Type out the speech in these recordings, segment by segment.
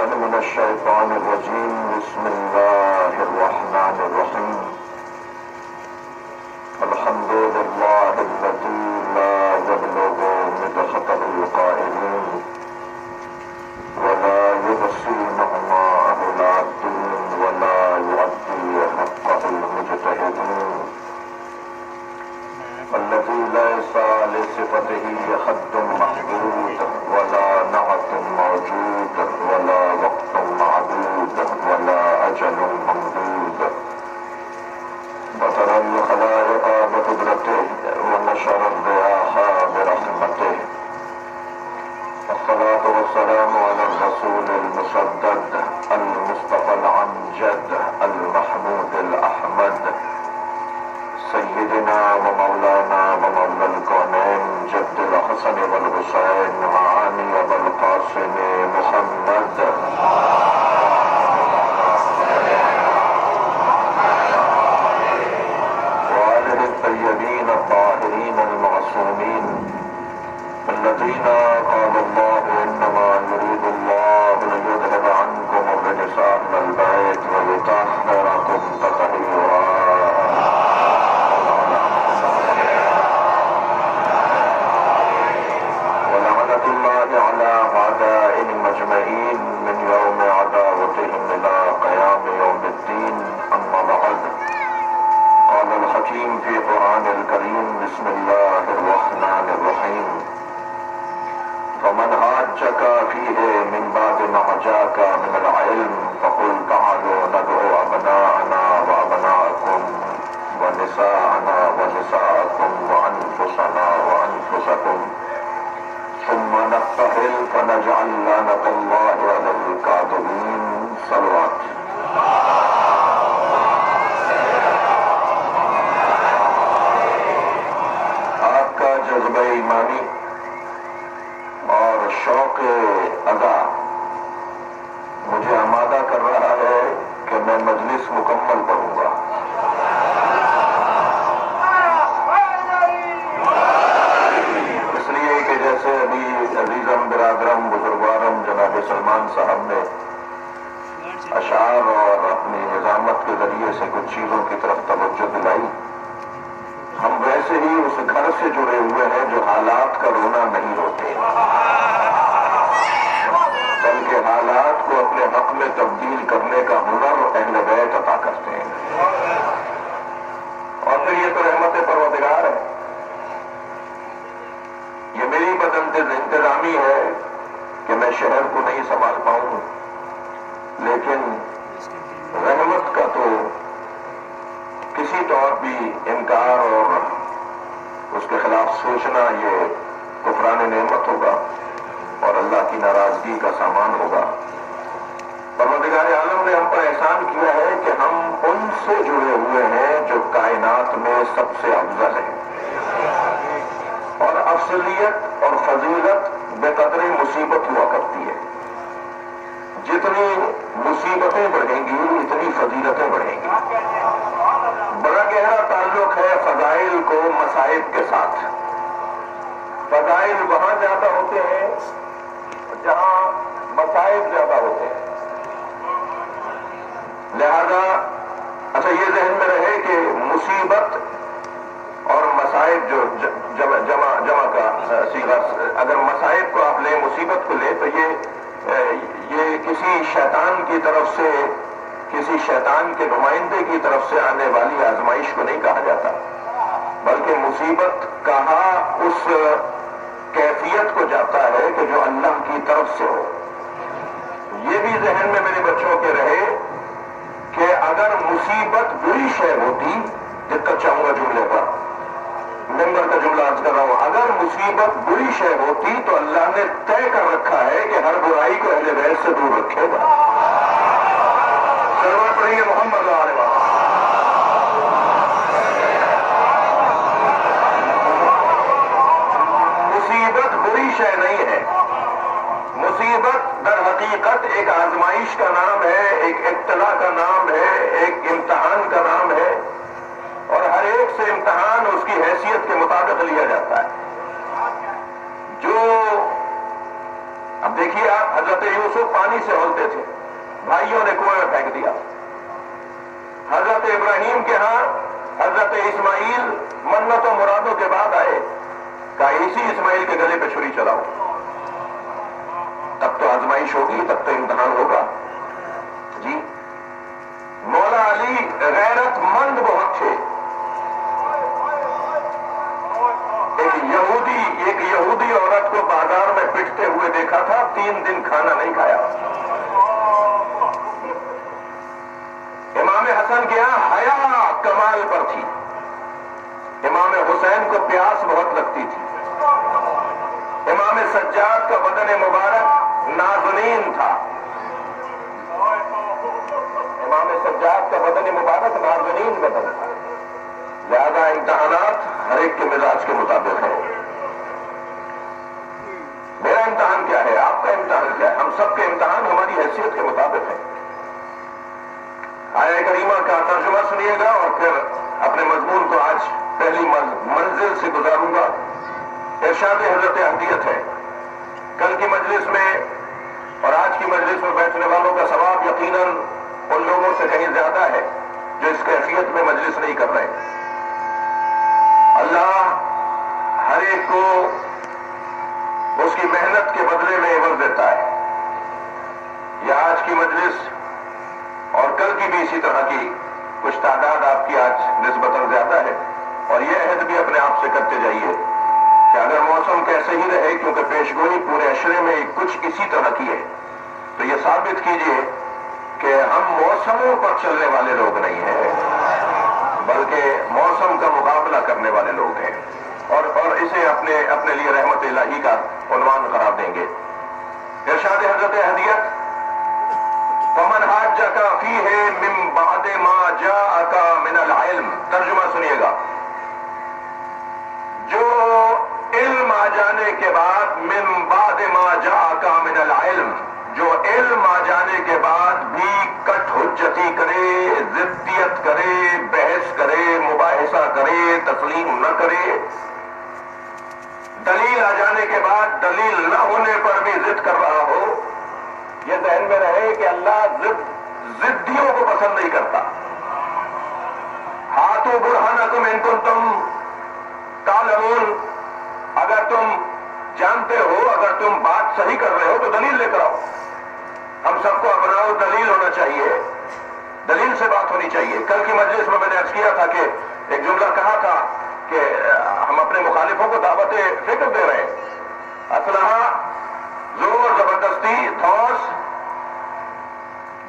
بالله من الشيطان الرجيم بسم الله الرحمن الرحيم الحمد لله الذي لا يبلغ مدحة القائلين ولا يحصي نعماء العابدين ولا يؤدي حقه المجتهدين الذي ليس لصفته حد محدود ولا نعت موجود ولا وقت معدود ولا أجل ممدود بطر الخلائق بقدرته ونشر الرياح برحمته الصلاة والسلام على الرسول المسدد المصطفى العنجد المحمود الأحمد سيدنا ومولانا ومولى الكونين جد الحسن والحسين معاني والقاسم محمد وآله الطيبين الطاهرين المعصومين الذين قال الله إنما يريد الله ليذهب عنكم الرجس أهل البيت ويطهركم تطهيرا على أعدائهم أجمعين من يوم عداوتهم إلى قيام يوم الدين أما بعد قال الحكيم في قرآن الكريم بسم الله الرحمن الرحيم فمن حاجك فيه من بعد ما جاءك من العلم فقل تعالوا ندعو أبناءنا وأبناءكم ونساءنا ونساءكم وأنفسنا وأنفسكم ثم نبتهل فنجعل لعنة الله على الكاذبين صلوات آپ کا جذبہ ایمانی اور شوق ادا مجھے آمادہ کر رہا ہے کہ میں مجلس مکمل پڑھوں گا جیسے ابھی عزیزم برادرم بزرگوارم جناب سلمان صاحب نے اشعار اور اپنی نظامت کے ذریعے سے کچھ چیزوں کی طرف توجہ دلائی ہم ویسے ہی اس گھر سے جڑے ہوئے ہیں جو حالات کا رونا نہیں روتے بلکہ حالات کو اپنے حق میں تبدیل کرنے کا ہنر اہل بیت عطا کرتے ہیں اور پھر یہ تو رحمت پروردگار ہے یہ میری انتظامی ہے کہ میں شہر کو نہیں سنبھال پاؤں لیکن رحمت کا تو کسی طور بھی انکار اور اس کے خلاف سوچنا یہ کفران نعمت ہوگا اور اللہ کی ناراضگی کا سامان ہوگا پروردگار عالم نے ہم پر احسان کیا ہے کہ ہم ان سے جڑے ہوئے ہیں جو کائنات میں سب سے افضل ہیں اور افضلیت اور فضیلت بے قدر مصیبت ہوا کرتی ہے جتنی مصیبتیں بڑھیں گی اتنی فضیلتیں بڑھیں گی بڑا گہرا تعلق ہے فضائل کو مصائب کے ساتھ فضائل وہاں زیادہ ہوتے ہیں جہاں مصائب زیادہ ہوتے ہیں لہذا اچھا یہ ذہن میں رہے کہ مصیبت اور مصائب جو جمع کا صیغہ اگر مصائب کو آپ لیں مصیبت کو لیں تو یہ کسی شیطان کی طرف سے کسی شیطان کے نمائندے کی طرف سے آنے والی آزمائش کو نہیں کہا جاتا بلکہ مصیبت کہا اس کیفیت کو جاتا ہے کہ جو اللہ کی طرف سے ہو یہ بھی ذہن میں میرے بچوں کے رہے کہ اگر مصیبت بری شے ہوتی دقت چاہوں گا جملے پر ممبر کا جملہ عرض کر رہا ہوں اگر مصیبت بری شے ہوتی تو اللہ نے طے کر رکھا ہے کہ ہر برائی کو اہل بیت سے دور رکھے گا سرور پڑھیے محمد علیہ وسلم مصیبت بری شے نہیں ہے مصیبت در حقیقت ایک آزمائش کا نام ہے ایک ابتلا کا نام ہے ایک امتحان کا نام ہے اور ہر ایک سے امتحان اس کی حیثیت کے مطابق لیا جاتا ہے جو اب اب دیکھیے آپ، حضرت یوسف پانی سے ہولتے تھے، بھائیوں نے کنویں میں پھینک دیا۔ حضرت ابراہیم کے ہاں حضرت اسماعیل منت و مرادوں کے بعد آئے، کہا اسی اسماعیل کے گلے پہ چھری چلاؤ، تب تو آزمائش ہوگی، تب تو امتحان ہوگا۔ جی مولا علی غیرت مند بہت تھے۔ ایک یہودی عورت کو بازار میں پٹتے ہوئے دیکھا تھا، 3 دن کھانا نہیں کھایا۔ امام حسن کے یہاں حیا کمال پر تھی، امام حسین کو پیاس بہت لگتی تھی۔ امام سجاد کا بدن مبارک نازنین تھا، امام سجاد کا بدن مبارک نازنین بدن تھا۔ لہذا امتحانات ہر ایک کے مزاج کے مطابق ہے۔ میرا امتحان کیا ہے، آپ کا امتحان کیا ہے؟ ہم سب کے امتحان ہماری حیثیت کے مطابق ہے۔ آیہ کریمہ کا ترجمہ سنیے گا اور پھر اپنے مضمون کو آج پہلی منزل سے گزاروں گا۔ ارشاد حضرت اہدیت ہے، کل کی مجلس میں اور آج کی مجلس میں بیٹھنے والوں کا ثواب یقیناً ان لوگوں سے کہیں زیادہ ہے جو اس کیفیت میں مجلس نہیں کر رہے۔ اللہ ہر ایک کو اس کی محنت کے بدلے میں عوض دیتا ہے۔ یہ آج کی مجلس اور کل کی بھی اسی طرح کی کچھ تعداد آپ کی آج نسبتاً زیادہ ہے، اور یہ عہد بھی اپنے آپ سے کرتے جائیے کہ اگر موسم کیسے ہی رہے، کیونکہ پیشگوئی پورے عشرے میں کچھ اسی طرح کی ہے، تو یہ ثابت کیجئے کہ ہم موسموں پر چلنے والے لوگ نہیں ہیں، بلکہ موسم کا مقابلہ کرنے والے لوگ ہیں، اور اسے اپنے لیے رحمت الہی کا عنوان قرار دیں گے۔ ارشاد حضرت اہدیت، فمن حاجک فیہ من بعد ما جاءک من العلم، ترجمہ سنیے گا، جو علم آ جانے کے بعد، من بعد ما جاءک من العلم، جو علم آ جانے کے بعد بھی کٹ حجتی کرے، ضدیت کرے، بحث کرے، مباحثہ کرے، تسلیم نہ کرے، دلیل آ جانے کے بعد دلیل نہ ہونے پر بھی ضد کر رہا ہو، یہ ذہن میں رہے کہ اللہ ضدیوں کو پسند نہیں کرتا۔ ہاتھوں برہانکم ان کنتم تعلمون، اگر تم جانتے ہو، اگر تم بات صحیح کر رہے ہو تو دلیل لے کر آؤ۔ ہم سب کو اپنا دلیل ہونا چاہیے، دلیل سے بات ہونی چاہیے۔ کل کی مجلس میں نے عرض کیا تھا کہ ایک جملہ کہا تھا کہ ہم اپنے مخالفوں کو دعوت فکر دے رہے ہیں، اسلحہ، زور زبردستی، دھوس،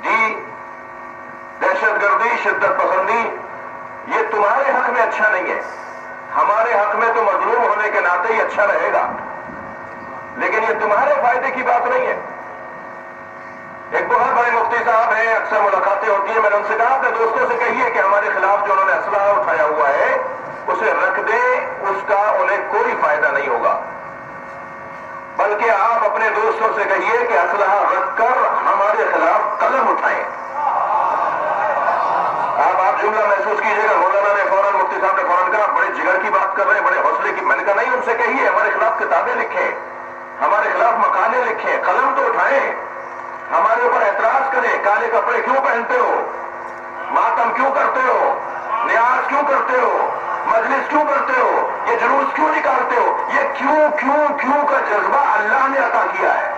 جی دہشت گردی، شدت پسندی، یہ تمہارے حق میں اچھا نہیں ہے، ہمارے حق میں تو مظلوم ہونے کے ناطے ہی اچھا رہے گا، لیکن یہ تمہارے فائدے کی بات نہیں ہے۔ ایک بہت بڑے مفتی صاحب ہیں، اکثر ملاقاتیں ہوتی ہیں، میں نے ان سے کہا اپنے دوستوں سے کہیے کہ ہمارے خلاف جو انہوں نے اسلحہ اٹھایا ہوا ہے اسے رکھ دیں، اس کا انہیں کوئی فائدہ نہیں ہوگا، بلکہ آپ اپنے دوستوں سے کہیے کہ اسلحہ رکھ کر ہمارے خلاف قلم اٹھائیں۔ آپ جملہ محسوس کیجئے گا، مولانا نے فوراً، مفتی صاحب نے فوراً کہا بڑے جگر کی بات کر رہے ہیں، بڑے حوصلے کی۔ میں نے کہا نہیں، ان سے کہیے ہمارے خلاف کتابیں لکھیں، ہمارے خلاف مقالے لکھیں، قلم تو اٹھائیں، ہمارے اوپر اعتراض کریں، کالے کپڑے کیوں پہنتے ہو، ماتم کیوں کرتے ہو، نیاز کیوں کرتے ہو، مجلس کیوں کرتے ہو، یہ جلوس کیوں نکالتے ہو، یہ کیوں کا جذبہ اللہ نے عطا کیا ہے۔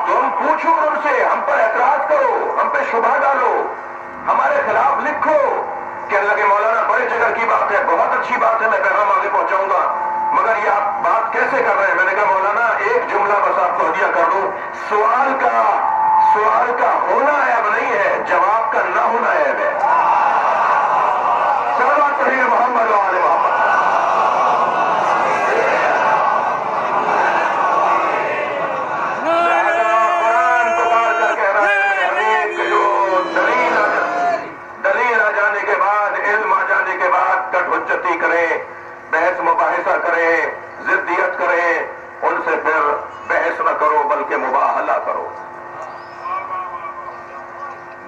تم پوچھو ان سے، ہم پر اعتراض کرو، ہم پہ شبہ ڈالو، ہمارے خلاف لکھو۔ کہنے لگے مولانا بڑے جگر کی بات ہے، بہت اچھی بات ہے، میں پیغام آگے پہنچاؤں گا، مگر یہ آپ بات کیسے کر رہے ہیں؟ میں نے کہا مولانا ایک جملہ بس آپ کو ہدیہ کر دوں، سوال کا ہونا عیب نہیں ہے، جواب کا نہ ہونا عیب ہے۔ صلوات پڑھیے محمد و آل محمد۔ قرآن پکار کر کہہ رہا ہے کہ جو دلیل آ جانے کے بعد، علم آ جانے کے بعد کٹ حجتی کرے، بحث مباحثہ کرے، ضدیت کرے، ان سے پھر بحث نہ کرو بلکہ مباہلہ کرو۔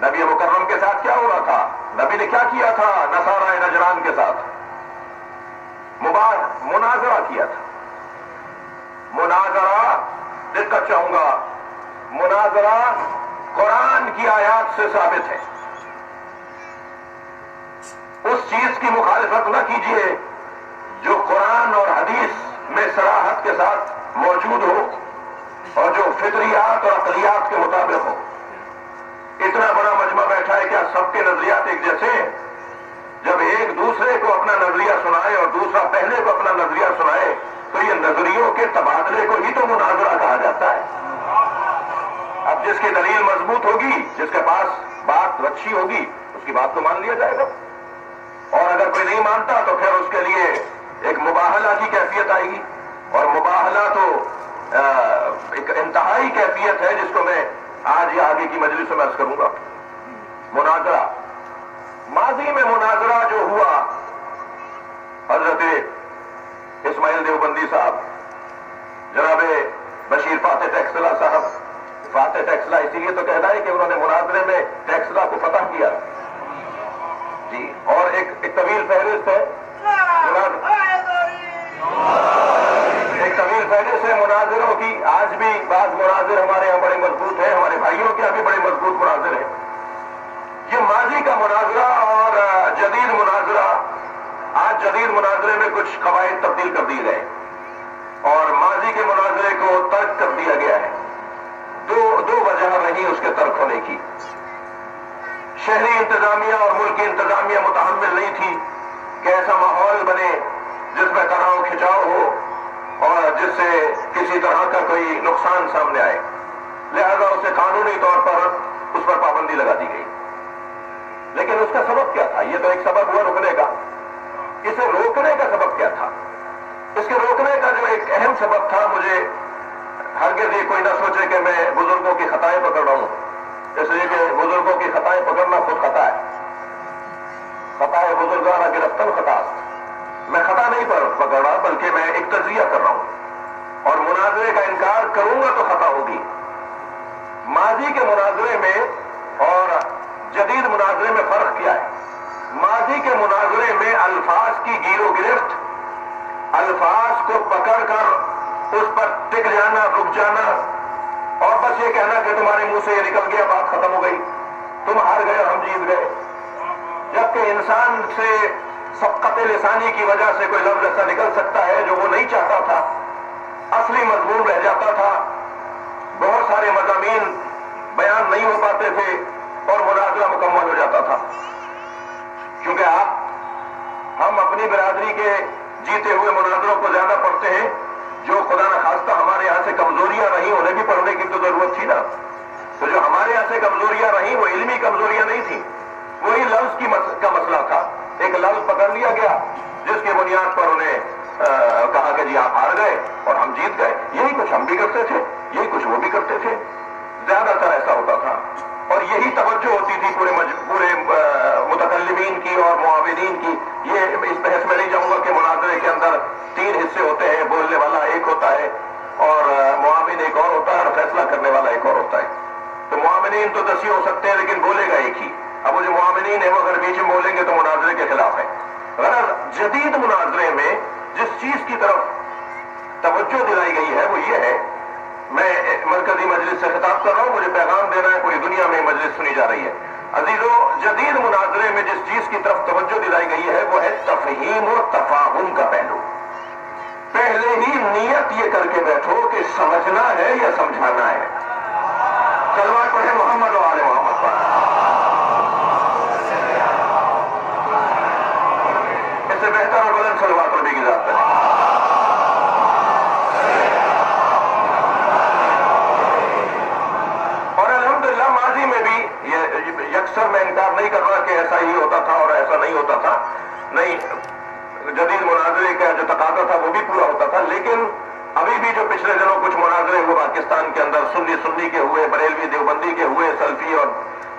نبی مکرم کے ساتھ کیا ہوا تھا؟ نبی نے کیا کیا تھا نصارہ نجران کے ساتھ؟ مناظرہ کیا تھا۔ مناظرہ دقت چاہوں گا، مناظرہ قرآن کی آیات سے ثابت ہے. اس چیز کی مخالفت نہ کیجیے جو قرآن اور حدیث میں صراحت کے ساتھ موجود ہو اور جو فطریات اور عقلیات کے مطابق ہو. اتنا بڑا مجمع بیٹھا ہے، کیا سب کے نظریات ایک جیسے ہیں؟ جب ایک دوسرے کو اپنا نظریہ سنائے اور دوسرا پہلے کو اپنا نظریہ سنائے تو یہ نظریوں کے تبادلے کو ہی تو مناظرہ کہا جاتا ہے. اب جس کی دلیل مضبوط ہوگی، جس کے پاس بات اچھی ہوگی، اس کی بات تو مان لیا جائے گا، اور اگر کوئی نہیں مانتا تو پھر اس کے لیے ایک مباہلہ کی کیفیت آئے گی. اور مباہلہ تو ایک انتہائی کیفیت ہے جس کو میں آج یا آگے کی مجلس میں عرض کروں گا. مناظرہ، ماضی میں مناظرہ جو ہوا، حضرت اسماعیل دیوبندی صاحب، جناب بشیر فاتح ٹیکسلا صاحب، فاتح ٹیکسلا اسی لیے تو کہنا ہے کہ انہوں نے مناظرے میں ٹیکسلا کو فتح کیا جی. اور ایک طویل فہرست ہے، ایک طویل فہرست ہے مناظروں کی. آج بھی بعض مناظر ہمارے یہاں بڑے مضبوط ہیں، ہمارے بھائیوں کے یہاں بھی بڑے مضبوط مناظر ہیں. یہ ماضی کا مناظرہ اور جدید مناظرہ، آج جدید مناظرے میں کچھ قواعد تبدیل کر دیے گئے اور ماضی کے مناظرے کو ترک کر دیا گیا ہے. دو وجہ رہی اس کے ترک ہونے کی. شہری انتظامیہ اور ملکی انتظامیہ متحمل نہیں تھی کہ ایسا ماحول بنے جس میں تناؤ کھچاؤ ہو اور جس سے کسی طرح کا کوئی نقصان سامنے آئے. لہذا اسے قانونی طور پر اس پر پابندی لگا دی گئی. لیکن اس کا سبب کیا تھا؟ یہ تو ایک سبب ہوا روکنے کا. اسے روکنے کا سبب کیا تھا؟ اس کے روکنے کا جو ایک اہم سبب تھا، مجھے ہرگز یہ کوئی نہ سوچے کہ میں بزرگوں کی خطائیں پکڑ رہا ہوں، اس لیے کہ بزرگوں کی خطائیں پکڑنا خود خطا ہے. خطا ہے بزرگانہ گرفتن خطا. میں خطا نہیں پکڑ رہا بلکہ میں ایک تجزیہ کر رہا ہوں، اور مناظرے کا انکار کروں گا تو خطا ہوگی. ماضی کے مناظرے میں اور جدید مناظرے میں فرق کیا ہے؟ ماضی کے مناظرے میں الفاظ کی گیر و گرفت، الفاظ کو پکڑ کر اس پر ٹک جانا، رک جانا اور بس یہ کہنا کہ تمہارے منہ سے یہ نکل گیا، بات ختم ہو گئی، تم ہار گئے اور ہم جیت گئے. جبکہ انسان سے سبقت لسانی کی وجہ سے کوئی لفظ ایسا نکل سکتا ہے جو وہ نہیں چاہتا تھا، اصلی مضمون رہ جاتا تھا، بہت سارے مضامین بیان نہیں ہو پاتے تھے اور مناظرہ مکمل ہو جاتا تھا. کیونکہ ہم اپنی برادری کے جیتے ہوئے مناظروں کو زیادہ پڑھتے ہیں، جو خدا نخواستہ ہمارے یہاں سے کمزوریاں رہیں انہیں بھی پڑھنے کی تو ضرورت تھی نا. تو جو ہمارے یہاں سے کمزوریاں رہیں وہ علمی کمزوریاں نہیں تھیں، وہی لفظ کا مسئلہ تھا. ایک لفظ پکڑ لیا گیا جس کی بنیاد پر انہیں کہا کہ جی آپ ہار گئے اور ہم جیت گئے. یہی کچھ ہم بھی کرتے تھے، یہی کچھ وہ بھی کرتے تھے، زیادہ تر ایسا ہوتا تھا. اور یہی توجہ ہوتی تھی پورے متکلمین کی اور معاونین کی. یہ اس بحث میں نہیں جاؤں گا کہ مناظرے کے اندر 3 حصے ہوتے ہیں، بولنے والا ایک ہوتا ہے اور معاون ایک اور ہوتا ہے اور فیصلہ کرنے والا ایک اور ہوتا ہے. تو معاونین تو 10 ہی ہو سکتے ہیں لیکن بولے گا ایک ہی. اب وہ جو معاونین ہیں وہ اگر بیچ میں بولیں گے تو مناظرے کے خلاف ہے. غرض جدید مناظرے میں جس چیز کی طرف توجہ دلائی گئی ہے وہ یہ ہے، میں مرکزی مجلس سے خطاب کر رہا ہوں، مجھے پیغام دینا ہے، پوری دنیا میں مجلس سنی جا رہی ہے. عزیزو، جدید مناظرے میں جس چیز کی طرف توجہ دلائی گئی ہے وہ ہے تفہیم و تفاہم کا پہلو. پہلے ہی نیت یہ کر کے بیٹھو کہ سمجھنا ہے یا سمجھانا ہے. صلوات پڑھیں محمد و آل محمد پر. اس سے بہتر اور بلند صلوات نبی کی ذات کریں. اور الحمدللہ ماضی میں بھی یکسر میں انکار نہیں کر رہا کہ ایسا ہی ہوتا تھا اور ایسا نہیں ہوتا تھا. نہیں، جدید مناظرے کا جو تقاضا تھا وہ بھی پورا ہوتا تھا. لیکن ابھی بھی جو پچھلے دنوں کچھ مناظرے ہوئے پاکستان کے اندر، سنی کے ہوئے، بریلوی دیوبندی کے ہوئے، سلفی اور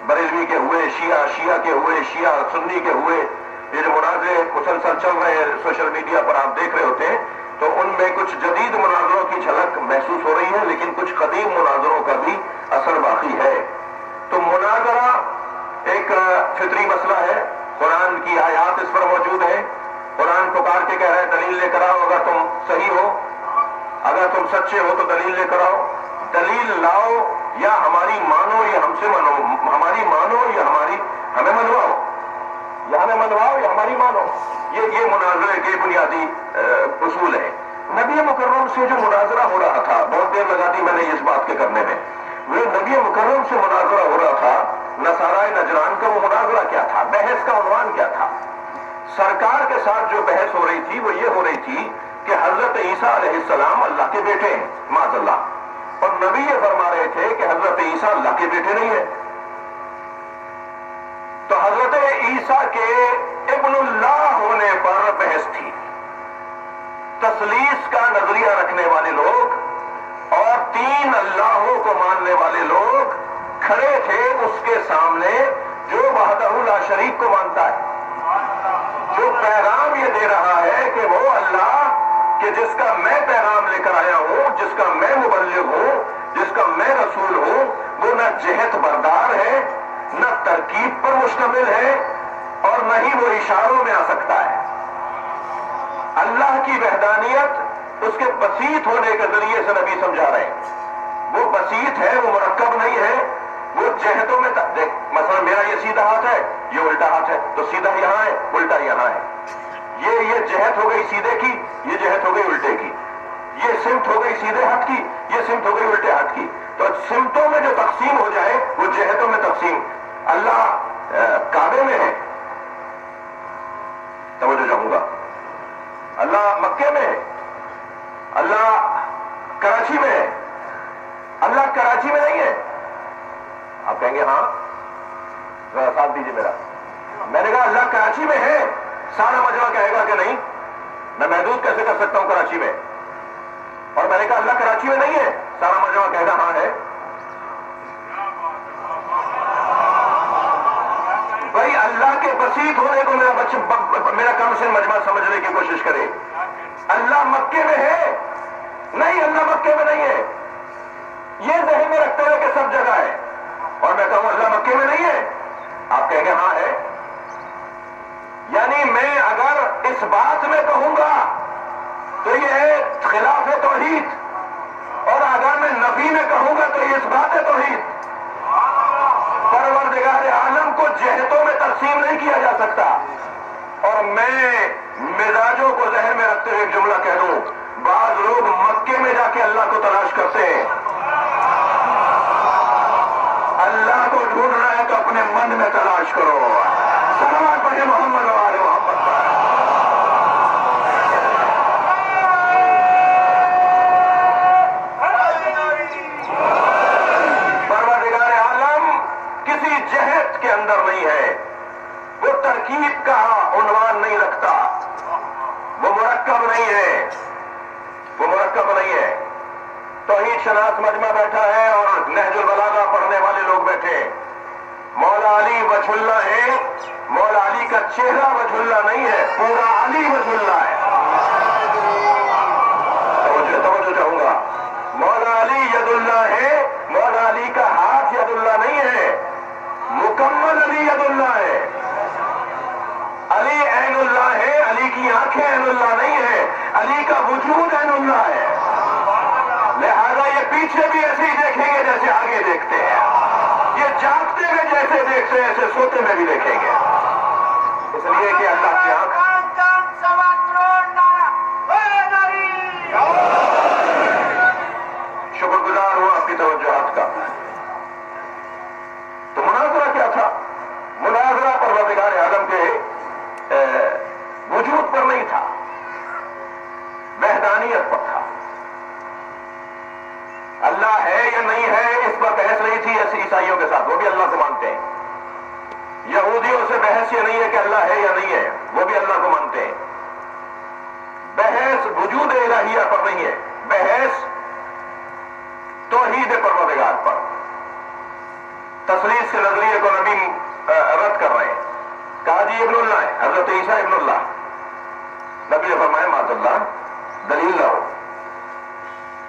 بریلوی کے ہوئے، شیعہ کے ہوئے، شیعہ سنی کے ہوئے، یہ جو مناظرے مسلسل چل رہے ہیں سوشل میڈیا پر آپ دیکھ رہے ہوتے ہیں، تو ان میں کچھ جدید مناظروں کی جھلک محسوس ہو رہی ہے لیکن کچھ قدیم مناظروں کا بھی اثر باقی ہے. تو مناظرہ ایک فطری مسئلہ ہے، قرآن کی آیات اس پر موجود ہیں. قرآن پکار کے کہہ رہا ہے دلیل لے کر آؤ، اگر تم صحیح ہو، اگر تم سچے ہو تو دلیل لے کر آؤ. دلیل لاؤ یا ہماری مانو یا ہم سے منو، ہماری مانو یا ہمیں منواؤ، یا ہمیں منواؤ یا ہماری مانو. یہ مناظرے کے بنیادی اصول ہیں. نبی مکرم سے جو مناظرہ ہو رہا تھا، بہت دیر لگا دی میں نے اس بات کے کرنے میں، وہ نبی مکرم سے مناظرہ ہو رہا تھا. نصارائے نجران کا وہ مناظرہ کیا تھا؟ بحث کا عنوان کیا تھا؟ سرکار کے ساتھ جو بحث ہو رہی تھی وہ یہ ہو رہی تھی کہ حضرت عیسیٰ علیہ السلام اللہ کے بیٹے ہیں معاذ اللہ، اور نبی یہ فرما رہے تھے کہ حضرت عیسیٰ اللہ کے بیٹے نہیں ہیں. تو حضرت عیسیٰ کے ابن اللہ ہونے پر بحث تھی. تثلیث کا نظریہ رکھنے والے لوگ اور 3 اللہوں کو ماننے والے لوگ کھڑے تھے اس کے سامنے جو وحدہ لا شریک کو مانتا ہے، جو پیغام یہ دے رہا ہے کہ وہ اللہ کہ جس کا میں پیغام لے کر آیا ہوں، جس کا میں مبلغ ہوں، جس کا میں رسول ہوں، وہ نہ جہت بردار ہے، نہ ترکیب پر مشتمل ہے، اور نہ ہی وہ اشاروں میں آ سکتا ہے. اللہ کی وحدانیت اس کے بسیط ہونے کے ذریعے سے نبی سمجھا رہے ہیں. وہ بسیط ہے، وہ مرکب نہیں ہے، وہ جہتوں میں دیکھ، مثلا میرا یہ سیدھا ہاتھ ہے، یہ الٹا ہاتھ ہے، تو سیدھا یہاں ہے، الٹا یہاں ہے. یہ جہت ہو گئی سیدھے کی، یہ جہت ہو گئی الٹے کی، یہ سمت ہو گئی سیدھے ہاتھ کی، یہ سمت ہو گئی الٹے ہاتھ کی. تو سمتوں میں جو تقسیم ہو جائے وہ جہتوں میں تقسیم. اللہ کعبے میں ہے، توجہ چاہوں گا. اللہ مکے میں ہے، اللہ کراچی میں ہے. اللہ کراچی میں نہیں ہے. آپ کہیں گے ہاں، ذرا ساتھ دیجیے میرا. میں نے کہا اللہ کراچی میں ہے، سارا مجمع کہے گا کہ نہیں، میں محدود کیسے کر سکتا ہوں کراچی میں. اور میں نے کہا اللہ کراچی میں نہیں ہے، سارا مجمع کہے گا ہاں ہے. بھائی اللہ کے بسیط ہونے کو میرا کم سے مجمع سمجھنے کی کوشش کرے. اللہ مکے میں ہے؟ نہیں، اللہ مکے میں نہیں ہے. یہ ذہن میں رکھتے ہوئے کہ سب جگہ ہے، اور میں کہوں اللہ مکے میں نہیں ہے، آپ کہیں گے ہاں ہے. یعنی میں اگر اس بات میں کہوں گا تو یہ ہے خلاف توحید، اور اگر میں نفی میں کہوں گا تو یہ اس بات توحید. پروردگار عالم کو جہتوں میں تقسیم نہیں کیا جا سکتا. اور میں مزاجوں کو ذہن میں رکھتے ہوئے ایک جملہ کہہ دوں، بعض لوگ مکے میں جا کے اللہ کو تلاش کرتے ہیں. اللہ کو ڈھونڈنا ہے تو اپنے من میں تلاش کرو. صلوات پڑھیں محمد و آل محمد پر. پروردگار عالم کسی جہت کے اندر نہیں ہے، وہ ترکیب کا عنوان نہیں رکھتا، وہ مرکب نہیں ہے، وہ مرکب نہیں ہے. توحید شناس مجمع بیٹھا ہے اور نہج البلاغہ پڑھنے والے لوگ بیٹھے. مولا علی وجہ اللہ ہے، مولا علی کا چہرہ وجہ اللہ نہیں ہے، پورا علی وجہ اللہ ہے. توجہ چاہوں گا. مولا علی ید اللہ ہے، مولا علی کا ہاتھ ید اللہ نہیں ہے، مکمل علی ید اللہ ہے. علی عین اللہ ہے، علی کی آنکھیں عین اللہ نہیں ہے، علی کا وجود عین اللہ ہے. لہذا یہ پیچھے بھی ایسے ہی دیکھیں گے جیسے آگے دیکھتے ہیں، یہ جاگتے ہوئے جیسے دیکھتے ہیں ایسے سوتے میں بھی دیکھیں گے. اس لیے کہ اللہ کی آنکھ شکر گزار ہوں آپ کی توجہات کا. تو مناظرہ کیا تھا؟ مناظرہ پروردگار عالم کے وجود پر نہیں تھا، وحدانیت پر تھا. اللہ ہے یا نہیں ہے اس پر بحث نہیں تھی ایسے عیسائیوں کے ساتھ، وہ بھی اللہ کو مانتے ہیں. یہودیوں سے بحث یہ نہیں ہے کہ اللہ ہے یا نہیں ہے، وہ بھی اللہ کو مانتے ہیں. بحث وجود الہیہ پر نہیں ہے، بحث توحید پروردگار پر. تثلیث کے نظریے کو نبی رد کر رہے ہیں. کہا جی ابن اللہ ہے، حضرت عیسیٰ ابن اللہ. نبی نے فرمایا معاذ اللہ، دلیل لاؤ،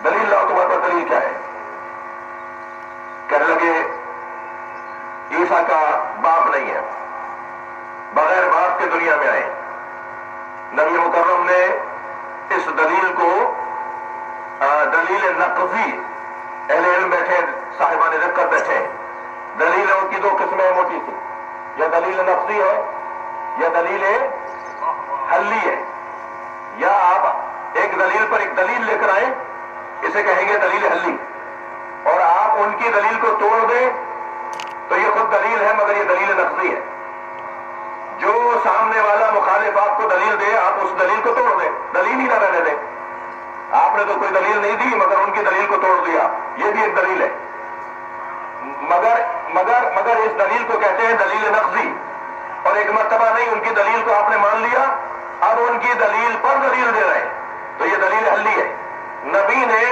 دلیل لاؤ. تمہارے پاس دلیل کیا ہے؟ کہنے لگے عیسیٰ کا باپ نہیں ہے، بغیر باپ کے دنیا میں آئے. نبی مکرم نے اس دلیل کو دلیل نقضی اہل علم بیٹھے، صاحبان دقت بیٹھے، دلیلوں کی دو قسمیں ہیں موٹی سی، یا دلیل نفسی ہے یا دلیل حلی ہے. یا آپ ایک دلیل پر ایک دلیل لے کر آئیں، اسے کہیں گے دلیل حلی، اور آپ ان کی دلیل کو توڑ دیں تو یہ خود دلیل ہے مگر یہ دلیل نفسی ہے. جو سامنے والا مخالف آپ کو دلیل دے، آپ اس دلیل کو توڑ دیں، دلیل ہی نہ رہنے دیں. آپ نے تو کوئی دلیل نہیں دی مگر ان کی دلیل کو توڑ دیا، یہ بھی ایک دلیل ہے. مگر اس دلیل کو کہتے ہیں دلیل نقضی. اور ایک مرتبہ نہیں، ان کی دلیل کو آپ نے مان لیا، اب ان کی دلیل پر دلیل دے رہے ہیں تو یہ دلیل حلی ہے. نبی نے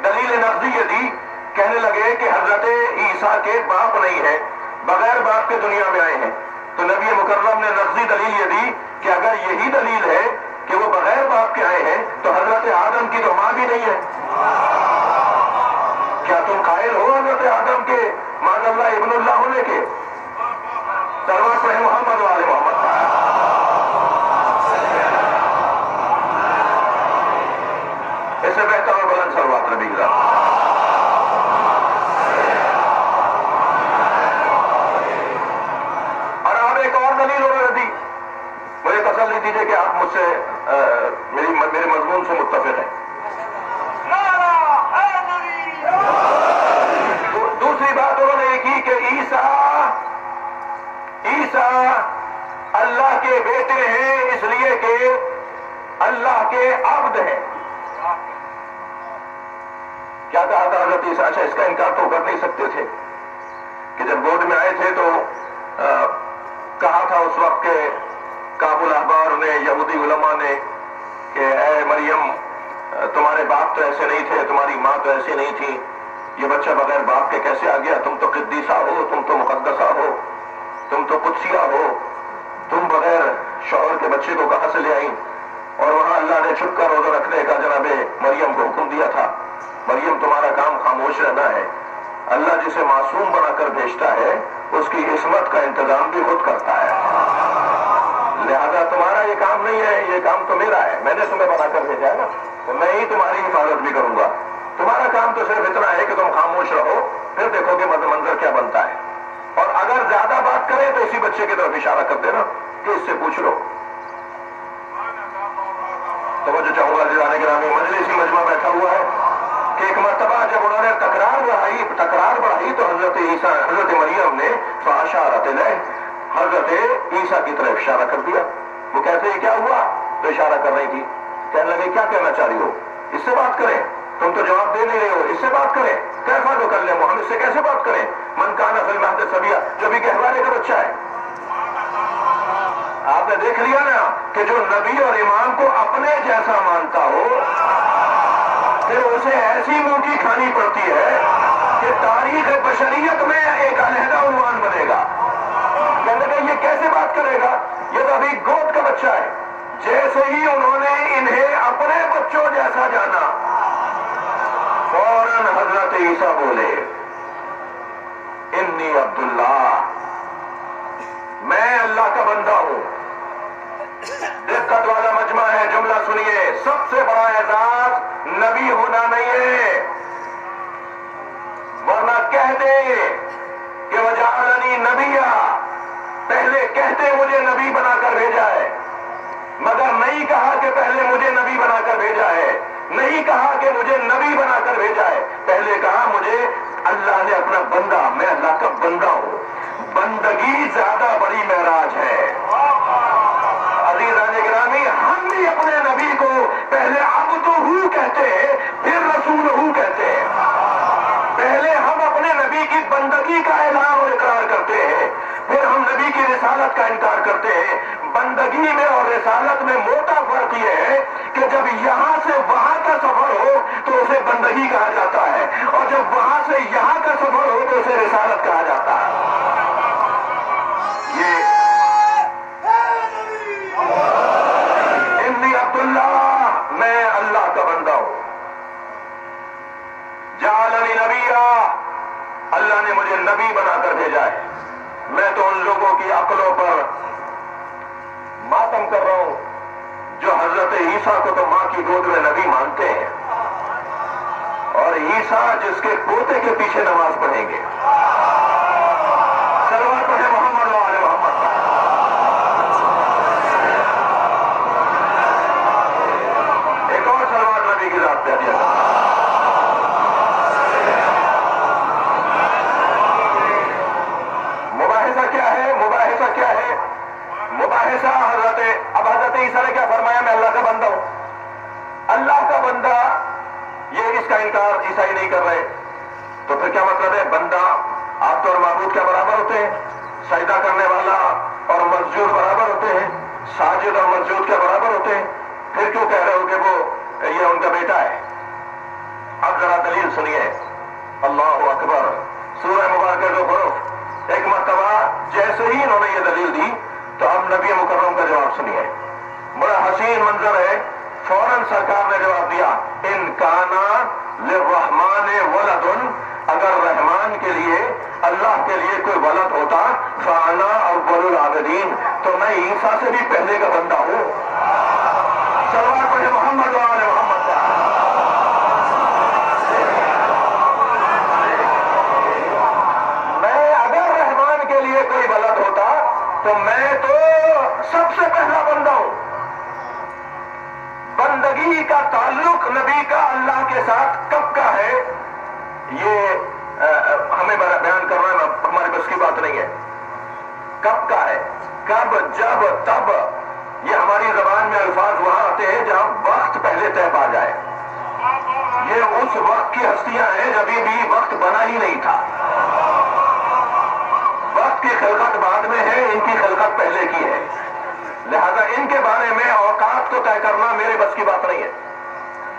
دلیل نقضی یہ دی، کہنے لگے کہ حضرت عیسیٰ کے باپ نہیں ہے، بغیر باپ کے دنیا میں آئے ہیں. تو نبی مکرم نے نقضی دلیل یہ دی کہ اگر یہی دلیل ہے کہ وہ بغیر باپ کے آئے ہیں تو حضرت آدم کی تو ماں بھی نہیں ہے. کیا تم قائل ہو حضرت آدم کے معاذ اللہ ابن اللہ ہونے کے؟ صلوات پڑھیں محمد وآل محمد. اس سے بہتر اور بلند صلوات نبی کی. اور آپ ایک اور دلیل انہوں نے دی، مجھے تسلی دیجیے کہ آپ مجھ سے میرے مضمون سے متفق ہیں. دوسری بات انہوں نے یہ کی کہ عیسیٰ اللہ کے بیٹے ہیں اس لیے کہ اللہ کے عبد ہیں. کیا کہا تھا حضرت عیسیٰ؟ اچھا، اس کا انکار تو کر نہیں سکتے تھے کہ جب گود میں آئے تھے تو کہا تھا اس وقت کے کابل احبار نے، یہودی علماء نے کہ اے مریم تمہارے باپ تو ایسے نہیں تھے، تمہاری ماں تو ایسی نہیں تھی، یہ بچہ بغیر باپ کے کیسے آ گیا؟ تم تو قدیسہ ہو، تم تو مقدسہ ہو، تم تو قدسیہ ہو، تم بغیر شوہر کے بچے کو کہاں سے لے آئیں؟ اور وہاں اللہ نے چھپ کر روزہ رکھنے کا جناب مریم کو حکم دیا تھا. مریم تمہارا کام خاموش رہنا ہے. اللہ جسے معصوم بنا کر بھیجتا ہے اس کی عصمت کا انتظام بھی خود کرتا ہے. لہذا تمہارا یہ کام نہیں ہے، یہ کام تو میرا ہے، میں نے تمہیں بنا کر بھیجا ہے نا، تو میں ہی تمہاری حفاظت بھی کروں گا. تمہارا کام تو صرف اتنا ہے کہ تم خاموش رہو، پھر دیکھو کہ منظر کیا بنتا ہے. اور اگر زیادہ بات کرے تو اسی بچے کی طرف اشارہ کر دینا کہ اس سے پوچھ لو. توجہ چاہوں گا جانے گرامی، مجلسی مجمع بیٹھا ہوا ہے کہ ایک مرتبہ جب انہوں نے تکرار بڑھائی تو حضرت مریم نے فاشارت الیہ، حضرت عیسیٰ کی طرف اشارہ کر دیا. وہ کہتے ہیں کیا ہوا؟ تو اشارہ کر رہی تھی. کہنے لگے کیا کہنا چاہ رہی ہو؟ اس سے بات کریں، تم تو جواب دے نہیں رہے ہو، اس سے بات کریں. کیسا جو کر لیں، ہم اس سے کیسے بات کریں؟ من کان فی المہد صبیا، جو بھی گہوارے کا بچہ ہے. آپ نے دیکھ لیا نا کہ جو نبی اور امام کو اپنے جیسا مانتا ہو پھر اسے ایسی موٹی کھانی پڑتی ہے کہ تاریخ بشریت میں ایک علیحدہ عنوان بنے گا. کہنے لگے یہ کیسے بات کرے گا؟ یہ تو ابھی گود کا بچہ ہے. جیسے ہی انہوں نے انہیں اپنے بچوں جیسا جانا، فوراً حضرت عیسیٰ بولے انی عبداللہ، میں اللہ کا بندہ ہوں. دقت والا مجمع ہے، جملہ سنیے. سب سے بڑا اعزاز نبی ہونا نہیں ہے، ورنہ کہہ دے کہ وجعلنی نبیا، پہلے کہتے مجھے نبی بنا کر بھیجا ہے، مگر نہیں کہا کہ پہلے مجھے نبی بنا کر بھیجا ہے، نہیں کہا کہ مجھے نبی بنا کر بھیجا ہے، پہلے کہا مجھے اللہ نے اپنا بندہ، میں اللہ کا بندہ ہوں. بندگی زیادہ بڑی معراج ہے. عزیزان گرامی، ہم بھی اپنے نبی کو پہلے عبدہ کہتے ہیں، پھر رسولہ کہتے ہیں. پہلے ہم اپنے نبی کی بندگی کا اعلان اور اقرار کرتے ہیں، پھر ہم نبی کی رسالت کا انکار کرتے ہیں. بندگی میں اور رسالت میں موٹا فرق یہ ہے کہ جب یہاں سے وہاں کا سفر ہو تو اسے بندگی کہا جاتا ہے، اور جب وہاں سے یہاں کا سفر ہو تو اسے رسالت کہا جاتا ہے. یہ انی عبداللہ، میں اللہ کا بندہ ہوں. جعلنی نبیا، اللہ نے مجھے نبی بنا کر بھیجا ہے. میں تو ان لوگوں کی عقلوں پر ماتم کر رہا ہوں جو حضرت عیسیٰ کو تو ماں کی گود میں نبی مانتے ہیں. اور عیسیٰ جس کے پوتے کے پیچھے نماز پڑھیں گے. صلوات پڑھیں محمد و آل محمد. ایک اور صلوات نبی کی ذات پہ دیا. مباحثہ کیا ہے؟ مباحثہ کیا ہے؟ مباحثہ حضرت عیسیٰ نے کیا فرمایا؟ میں اللہ کا بندہ ہوں. اللہ کا بندہ، یہ اس کا انکار عیسائی نہیں کر رہے. تو پھر کیا مطلب ہے؟ بندہ آپ تو اور معبود کیا برابر ہوتے ہیں؟ سجدہ کرنے والا اور مسجود برابر ہوتے ہیں؟ ساجد اور مسجود کیا برابر ہوتے ہیں؟ پھر کیوں کہہ رہے ہو کہ وہ یہ ان کا بیٹا ہے؟ اب ذرا دلیل سنیے. اللہ اکبر. سورہ مبارکہ جو حروف، ایک مرتبہ جیسے ہی انہوں نے یہ دلیل دی تو اب نبی مکرم کا جواب سنیے. بڑا حسین منظر ہے. فوراً سرکار نے جواب دیا، ان کانا للرحمن ولد، اگر رحمان کے لیے، اللہ کے لیے کوئی ولد ہوتا فانا اول العابدین، تو میں عیسیٰ سے بھی پہلے کا بندہ ہوں. صلوات پڑھیں محمد و آل محمد. میں اگر رحمان کے لیے کوئی ولد ہوتا تو میں تو سب سے پہلا بندہ ہوں. بندگی کا تعلق نبی کا اللہ کے ساتھ کب کا ہے یہ ہمیں بیان کرنا ہمارے بس کی بات نہیں ہے. کب کا ہے؟ کب، جب، تب. یہ ہماری زبان میں الفاظ وہاں آتے ہیں جہاں وقت پہلے طے پا جائے. یہ اس وقت کی ہستیاں ہیں جب بھی وقت بنا ہی نہیں تھا. وقت کی خلقت بعد میں ہے، ان کی خلقت پہلے کی ہے. لہذا ان کے بارے میں اوقات کو طے کرنا میرے بس کی بات نہیں ہے.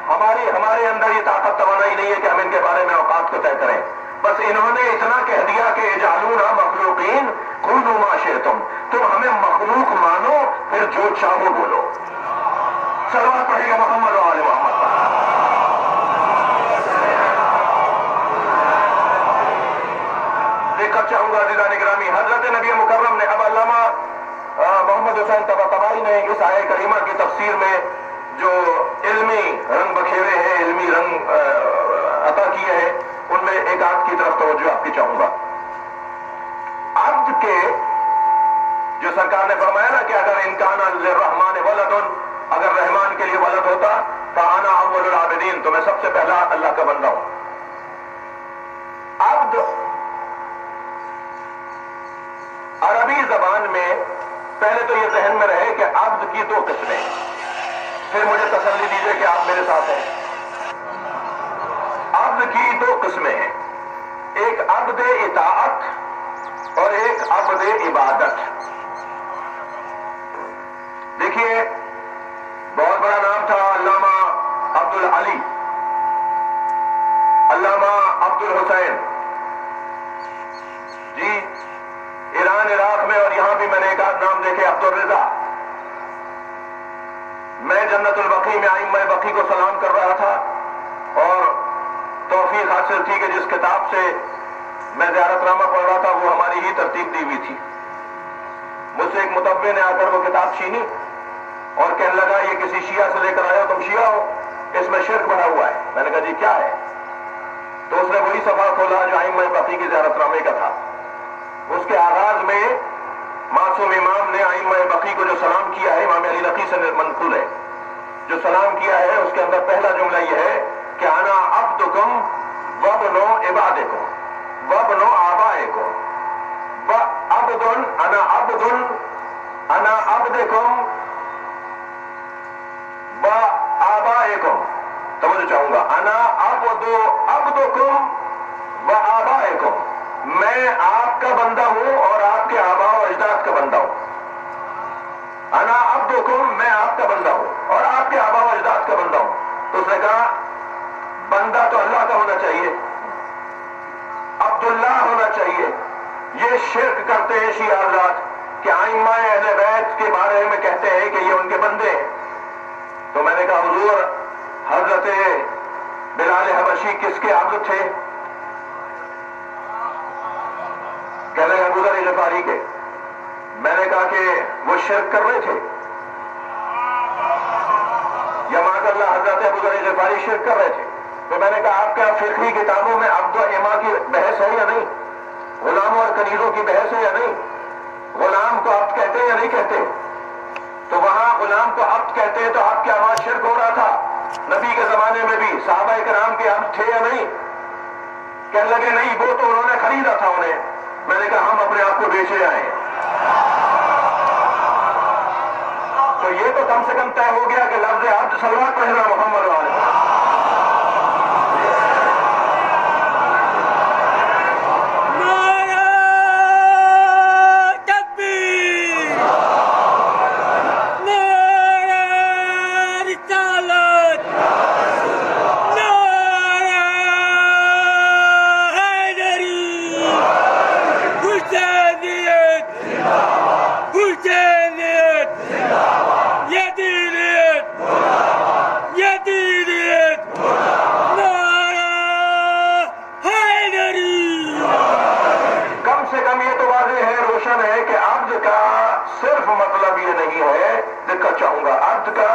ہمارے اندر یہ طاقت توانائی نہیں ہے کہ ہم ان کے بارے میں اوقات کو طے کریں. بس انہوں نے اتنا کہہ دیا کہ اجعلونا مخلوقین قولوا ما شئتم، تم ہمیں مخلوق مانو پھر جو چاہو بولو. صلوات پڑھیں گے محمد و آل محمد. دقت چاہوں گا عزیزان گرامی، حضرت نبی مکرم نے، اب علامہ محمد حسین طباطبائی نے اس آیہ کریمہ کی تفسیر میں جو علمی رنگ بکھیرے ہیں، علمی رنگ عطا کیے ہیں، ان میں ایک آیت کی طرف توجہ آپ کی چاہوں گا. عبد کے جو سرکار نے فرمایا نا کہ اگر انکان للرحمن ولد، اگر رحمان کے لیے ولد ہوتا فانا اول العابدین، تو میں سب سے پہلا اللہ کا بندہ ہوں. عبد عربی زبان میں، پہلے تو یہ ذہن میں رہے کہ عبد کی دو قسمیں، پھر مجھے تسلی دیجئے کہ آپ میرے ساتھ ہیں. عبد کی دو قسمیں ہیں، ایک عبد اطاعت اور ایک عبد عبادت. دیکھیے بہت بڑا نام تھا علامہ عبد العلی، علامہ عبد الحسین جی. ایران، عراق میں اور یہاں بھی میں نے ایک آدھ نام دیکھے، عبد الرضا. میں جنت البقیع میں ائمہ بقیع کو سلام کر رہا تھا اور توفیق حاصل تھی کہ جس کتاب سے میں زیارت نامہ پڑھ رہا تھا وہ ہماری ہی ترتیب دی ہوئی تھی. مجھ سے ایک متبع نے آ کر وہ کتاب چھینی اور کہنے لگا یہ کسی شیعہ سے لے کر آیا، تم شیعہ ہو، اس میں شرک بنا ہوا ہے. میں نے کہا جی کیا ہے؟ تو اس نے وہی صفحہ کھولا جو ائمہ بقیع کی زیارت نامے کا تھا. اس کے آغاز میں معصوم امام نے ائمہ بقیع کو جو سلام کیا ہے، امام علی نقی سے منقول ہے، جو سلام کیا ہے اس کے اندر پہلا جملہ یہ ہے کہ انا عبدکم وابن عبادکم وابن آبائکم. عبد، انا عبد، انا عبدکم و آبائکم. توجہ چاہوں گا، انا عبدکم و آبائکم، میں آپ کا بندہ ہوں اور آپ کے آباء و اجداد کا بندہ ہوں. انا عبدکم، میں آپ کا بندہ ہوں اور آپ کے آباء و اجداد کا بندہ ہوں. تو اس نے کہا بندہ تو اللہ کا ہونا چاہیے، عبداللہ ہونا چاہیے. یہ شرک کرتے ہیں شیعہ حضرات کہ ائمہ اہل بیت کے بارے میں کہتے ہیں کہ یہ ان کے بندے ہیں. تو میں نے کہا حضور، حضرت بلال حبشی کس کے عبد تھے؟ کہنے لگا ابو ذر غفاری کے. میں نے کہا کہ وہ شرک کر رہے تھے یا معاذ اللہ حضرت ابو ذر غفاری شرک کر رہے تھے؟ تو میں نے کہا آپ کے فقہی کتابوں میں عبد و اما کی بحث ہے یا نہیں؟ غلاموں اور کنیزوں کی بحث ہے یا نہیں؟ غلام کو عبد کہتے ہیں یا نہیں کہتے؟ تو وہاں غلام کو عبد کہتے ہیں تو آپ کے آواز شرک ہو رہا تھا نبی کے زمانے میں بھی صحابہ کرام کے عبد تھے یا نہیں؟ کہنے لگے نہیں وہ تو انہوں نے خریدا تھا انہیں. میں نے کہا ہم اپنے آپ کو بیچے آئے. تو یہ تو کم سے کم طے ہو گیا کہ لفظ عبد صلوات پڑھنا محمد والے. صرف مطلب یہ نہیں ہے، دقت چاہوں گا، عبد کا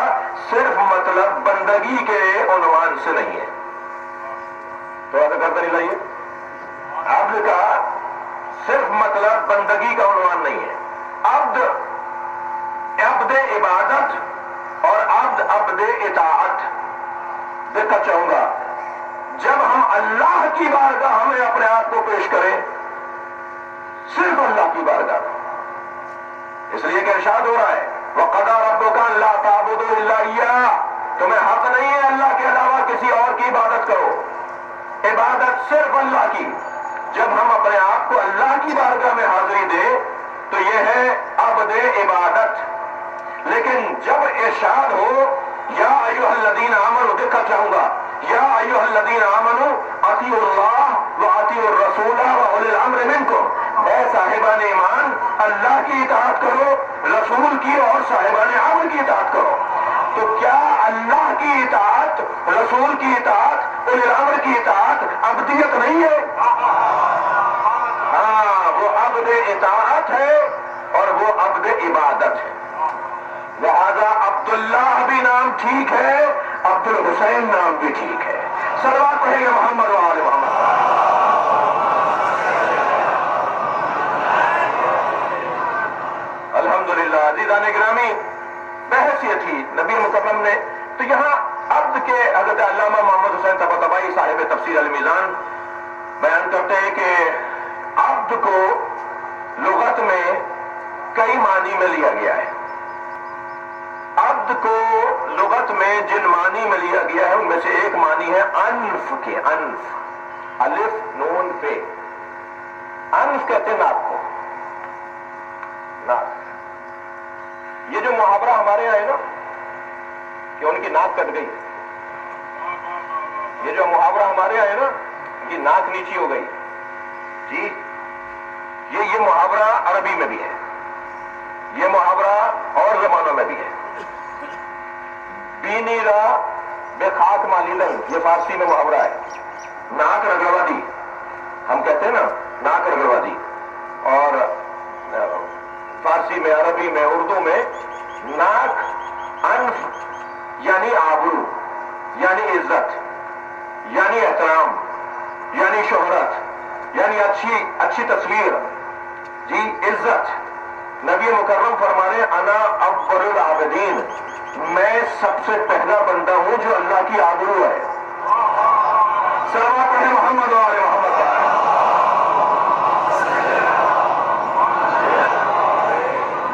صرف مطلب بندگی کے عنوان سے نہیں ہے. تو ایسا کرتے نہیں لائیے. عبد کا صرف مطلب بندگی کا عنوان نہیں ہے. عبد عبادت اور عبد اطاعت. دقت چاہوں گا، جب ہم اللہ کی بارگاہ ہمیں اپنے آپ کو پیش کریں، صرف اللہ کی بارگاہ، اس لیے کہ ارشاد ہو رہا ہے وَقَضَىٰ رَبُّكَ أَلَّا تَعْبُدُوا إِلَّا إِيَّاهُ، تمہیں حق نہیں ہے اللہ کے علاوہ کسی اور کی عبادت کرو. عبادت صرف اللہ کی. جب ہم اپنے آپ کو اللہ کی بارگاہ میں حاضری دیں تو یہ ہے عبد عبادت. لیکن جب ارشاد ہو یا ایھا الذین آمنوا، دقت چاہوں گا، یا ایھا الذین آمنوا اطیعوا اللہ واطیعوا الرسول واولی الامر منکم، اے صاحبان ایمان اللہ کی اطاعت کرو، رسول کی اور صاحبان امر کی اطاعت کرو. تو کیا اللہ کی اطاعت، رسول کی اطاعت، اولی الامر کی اطاعت عبدیت نہیں ہے؟ ہاں، وہ عبد اطاعت ہے اور وہ عبد عبادت ہے. لہذا عبداللہ بھی نام ٹھیک ہے، عبد الحسین نام بھی ٹھیک ہے. صلوات پڑھیں گے محمد و آل محمد. الحمدللہ. عزیزان گرامی، بحث یہ تھی نبی مکرم نے. تو یہاں عبد کے حضرت علامہ محمد حسین طباطبائی صاحب تفسیر المیزان بیان کرتے ہیں کہ عبد کو لغت میں کئی معنی میں لیا گیا ہے. عبد کو لغت میں جن معنی میں لیا گیا ہے ان میں سے ایک معنی ہے انف کے. انف، الف نون پہ. انف کہتے ہیں ناک کو. ناک. یہ جو محاورہ ہمارے یہاں ہے نا کہ ان کی ناک کٹ گئی، یہ جو محاورہ ہمارے یہاں ہے نا کہ ناک نیچی ہو گئی، جی یہ محاورہ عربی میں بھی ہے، یہ محاورہ اور زبانوں میں بھی ہے. بینی را بے خاک مالیدن، یہ فارسی میں محاورہ ہے. ناک رگڑوا دی، ہم کہتے ہیں نا ناک رگڑوا دی. اور فارسی میں، عربی میں، اردو میں ناک، انف یعنی آبرو، یعنی عزت، یعنی احترام، یعنی شہرت، یعنی اچھی تصویر، جی عزت. نبی مکرم فرمانے انا اول العابدین، میں سب سے پہلا بندہ ہوں جو اللہ کی آبرو ہے. صلوات پڑھیں محمد و آل محمد.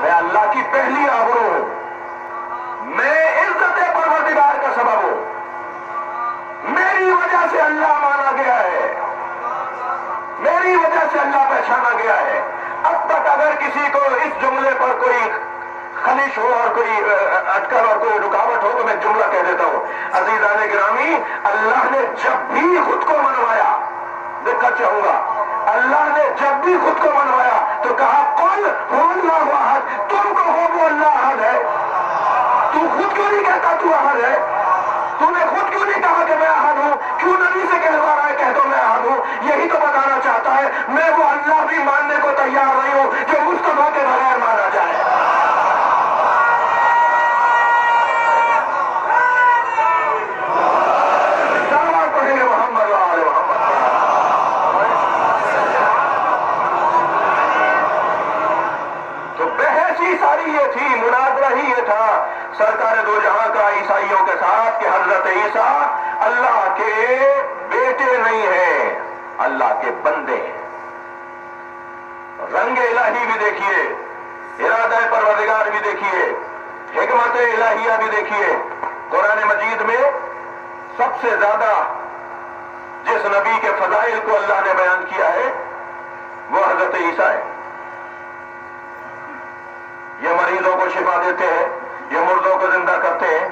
میں اللہ کی پہلی آبرو ہوں، میں عزت پروردگار کا سبب ہوں، میری وجہ سے اللہ مانا گیا ہے، میری وجہ سے اللہ پہچانا گیا ہے. اب تک اگر کسی کو اس جملے پر کوئی خلش ہو اور کوئی اٹکل اور کوئی رکاوٹ ہو تو میں جملہ کہہ دیتا ہوں. عزیزان گرامی، اللہ نے جب بھی خود کو منوایا، دقت چاہوں گا، اللہ نے جب بھی خود کو منوایا تو کہا قل هو اللہ احد. تم کہو وہ اللہ احد ہے، تو خود کیوں نہیں کہتا تو احد ہے؟ تو نے خود کیوں نہیں کہا کہ میں احد ہوں؟ کیوں نبی سے کہلوا رہا ہے کہہ دو میں احد ہوں؟ یہی تو بتانا چاہتا ہے میں وہ اللہ بھی ماننے کو تیار نہیں ہوں جو مصطفیٰ کے بغیر مانا جائے. سلام پڑھیں سرکار دو جہاں کا عیسائیوں کے ساتھ کہ حضرت عیسیٰ اللہ کے بیٹے نہیں ہیں، اللہ کے بندے ہیں۔ رنگ الہی بھی دیکھیے، ارادہ پروردگار بھی دیکھیے، حکمت الہیہ بھی دیکھیے۔ قرآن مجید میں سب سے زیادہ جس نبی کے فضائل کو اللہ نے بیان کیا ہے وہ حضرت عیسیٰ ہے۔ یہ مریضوں کو شفا دیتے ہیں، یہ مردوں کو زندہ کرتے ہیں،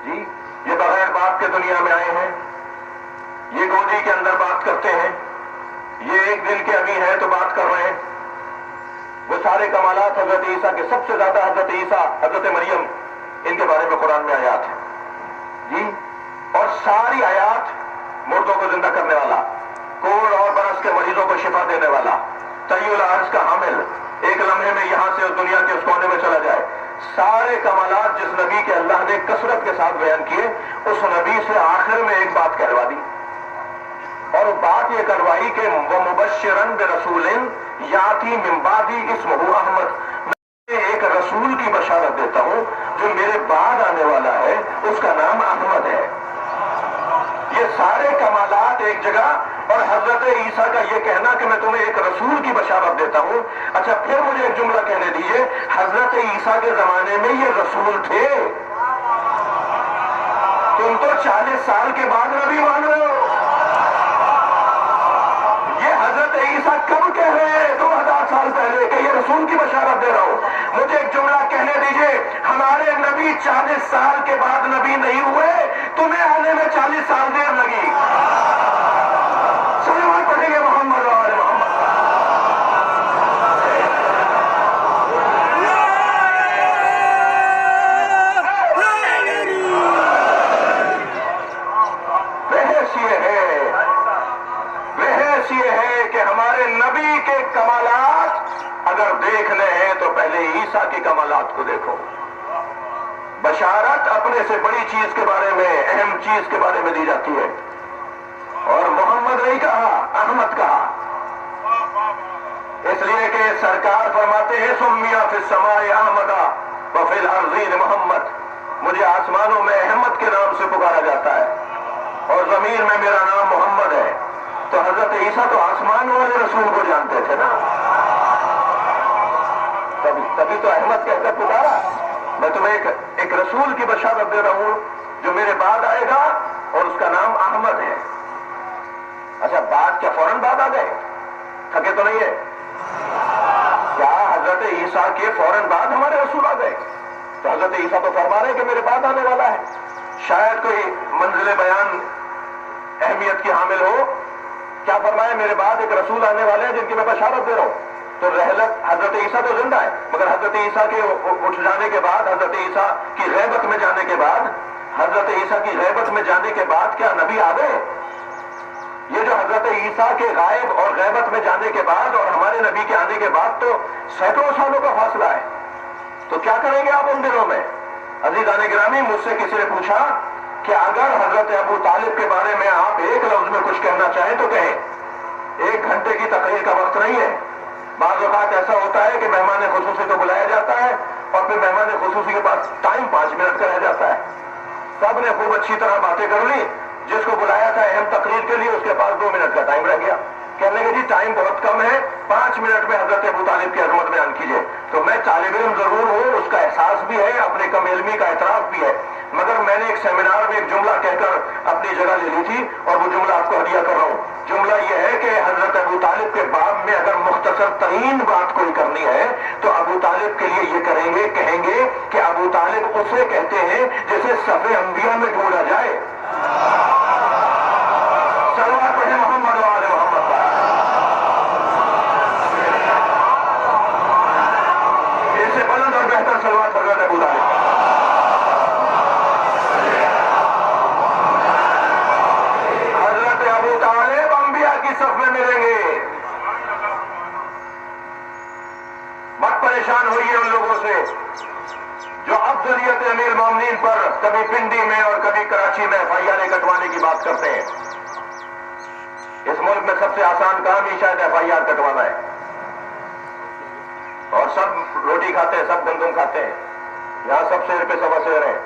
جی یہ بغیر باپ کے دنیا میں آئے ہیں، یہ گودی کے اندر بات کرتے ہیں، یہ ایک دن کے ابھی ہیں تو بات کر رہے ہیں۔ وہ سارے کمالات حضرت عیسیٰ کے، سب سے زیادہ حضرت عیسیٰ، حضرت مریم، ان کے بارے میں قرآن میں آیات ہیں، جی اور ساری آیات مردوں کو زندہ کرنے والا، کوڑ اور برس کے مریضوں کو شفا دینے والا، طی العرش کا حامل، ایک لمحے میں یہاں سے اس دنیا کے اس کونے میں چلا جائے، سارے کمالات جس نبی کے اللہ نے کثرت کے ساتھ بیان کیے، اس نبی سے آخر میں ایک بات کہلوا دی، اور بات یہ کروائی کہ وہ مبشرن برسول یاتی من بعدی اسمہ احمد، میں ایک رسول کی بشارت دیتا ہوں جو میرے بعد آنے والا ہے، اس کا نام احمد ہے۔ یہ سارے کمالات ایک جگہ، اور حضرت عیسیٰ کا یہ کہنا کہ میں تمہیں ایک رسول کی بشارت دیتا ہوں۔ اچھا پھر مجھے ایک جملہ کہنے دیجئے، حضرت عیسیٰ کے زمانے میں یہ رسول تھے؟ تم تو 40 سال کے بعد نبی مان رہے ہو۔ یہ حضرت عیسیٰ کب کہہ رہے ہیں؟ 2000 سال پہلے کہ یہ رسول کی بشارت دے رہا ہوں۔ مجھے ایک جملہ کہنے دیجئے، ہمارے نبی 40 سال کے بعد نبی نہیں ہوئے، تمہیں آنے میں 40 سال دیر لگی۔ صلوات پڑھیں گے محمد و آل محمد۔ بحث یہ ہے کہ ہمارے نبی کے کمالات اگر دیکھنے ہیں تو پہلے عیسیٰ کے کمالات کو دیکھو۔ بشارت اپنے سے بڑی چیز کے بارے میں، اہم چیز کے بارے میں دی جاتی ہے، اور محمد نہیں کہا، احمد کہا، اس لیے کہ سرکار فرماتے ہیں سمیہ فی السماء احمد وفی الارضین محمد، مجھے آسمانوں میں احمد کے نام سے پکارا جاتا ہے اور زمین میں میرا نام محمد ہے۔ تو حضرت عیسیٰ تو آسمان والے رسول کو جانتے تھے نا، تبھی تو احمد کہہ کر پکارا۔ میں تمہیں ایک رسول کی بشارت دے رہا ہوں جو میرے بعد آئے گا اور اس کا نام احمد ہے۔ اچھا بات کیا فوراً بعد آ گئے؟ تھکے تو نہیں ہے؟ کیا حضرت عیسیٰ کے فوراً بعد ہمارے رسول آ گئے؟ تو حضرت عیسیٰ تو فرما رہے ہیں کہ میرے بعد آنے والا ہے۔ شاید کوئی منزل بیان اہمیت کی حامل ہو، کیا فرمایا؟ میرے بعد ایک رسول آنے والے ہیں جن کی میں بشارت دے رہا ہوں۔ تو رحلت حضرت عیسیٰ تو زندہ ہے، مگر حضرت عیسیٰ کے اٹھ جانے کے بعد، حضرت عیسیٰ کی غیبت میں جانے کے بعد، حضرت عیسیٰ کی غیبت میں جانے کے بعد کیا نبی آ گئے؟ یہ جو حضرت عیسیٰ کے غائب اور غیبت میں جانے کے بعد اور ہمارے نبی کے آنے کے بعد تو سینکڑوں سالوں کا فاصلہ ہے، تو کیا کریں گے آپ ان دنوں میں؟ عزیزان گرامی، مجھ سے کسی نے پوچھا کہ اگر حضرت ابو طالب کے بارے میں آپ ایک لفظ میں کچھ کہنا چاہیں تو کہیں۔ 1 گھنٹے کی تقریر کا وقت نہیں ہے۔ بعض اوقات ایسا ہوتا ہے کہ مہمان خصوصی کو بلایا جاتا ہے اور پھر مہمان خصوصی کے پاس ٹائم 5 منٹ کا رہ جاتا ہے، سب نے خوب اچھی طرح باتیں کر لی، جس کو بلایا تھا اہم تقریر کے لیے اس کے پاس 2 منٹ کا ٹائم رہ گیا، کہنے لگے جی ٹائم بہت کم ہے، 5 منٹ میں حضرت ابو طالب کی عظمت بیان کیجیے۔ تو میں طالب علم ضرور ہوں، اس کا احساس بھی ہے، اپنے کم علمی کا اعتراف بھی ہے، مگر میں نے ایک سیمینار میں ایک جملہ کہہ کر اپنی جگہ لے لی تھی اور وہ جملہ آپ کو ہدیہ کر رہا ہوں۔ جملہ یہ ہے کہ حضرت ابو طالب کے باب میں اگر مختصر ترین بات کوئی کرنی ہے تو ابو طالب کے لیے یہ کریں گے، کہیں گے کہ ابو طالب اسے کہتے ہیں جسے صف انبیاء میں ڈھونڈا جائے۔ صلوات پڑھیں محمد و آل محمد پر۔ اس سے بلند اور بہتر صلوات حضرت ابو طالب۔ حضرت ابو طالب انبیاء کی صف میں ملیں گے۔ مت پریشان ہوئیے ان لوگوں سے جو افضلیت امیر المومنین پر کبھی پنڈی میں اور کبھی کراچی میں FIR کٹوانے کی بات کرتے ہیں۔ اس ملک میں سب سے آسان کام ہی شاید FIR کٹوانا ہے، اور سب روٹی کھاتے ہیں، سب گندم کھاتے ہیں، یہاں سب شیر پہ سوا شیر ہیں،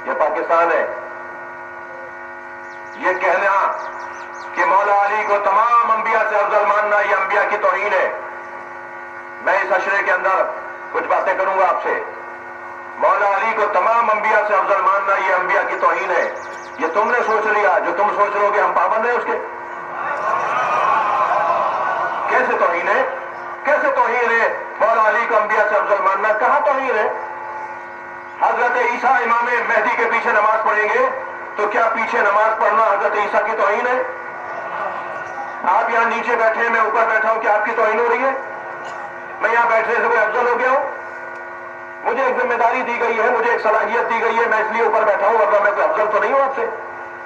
یہ پاکستان ہے. یہ کہنا کہ مولا علی کو تمام انبیاء سے افضل ماننا یہ انبیاء کی توہین ہے. میں اس اشرے کے اندر کچھ باتیں کروں گا آپ سے. مولا علی کو تمام انبیاء سے افضل ماننا یہ انبیاء کی توہین ہے. یہ تم نے سوچ لیا، جو تم سوچ رہے ہو کہ ہم پابند ہیں اس کے. کیسے توہین ہے؟ کیسے توہین ہے مولا علی کو انبیاء سے افضل ماننا؟ کہاں توہین ہے؟ حضرت عیسیٰ امام مہدی کے پیچھے نماز پڑھیں گے تو کیا پیچھے نماز پڑھنا حضرت عیسیٰ کی توہین ہے؟ آپ یہاں نیچے بیٹھے ہیں، میں اوپر بیٹھا ہوں، کیا آپ کی توہین ہو رہی ہے؟ میں یہاں بیٹھنے سے کوئی افضل ہو گیا ہوں؟ مجھے ایک ذمہ داری دی گئی ہے، مجھے ایک صلاحیت دی گئی ہے، میں اس لیے اوپر بیٹھا ہوں، ورنہ میں کوئی افضل تو نہیں ہوں آپ سے.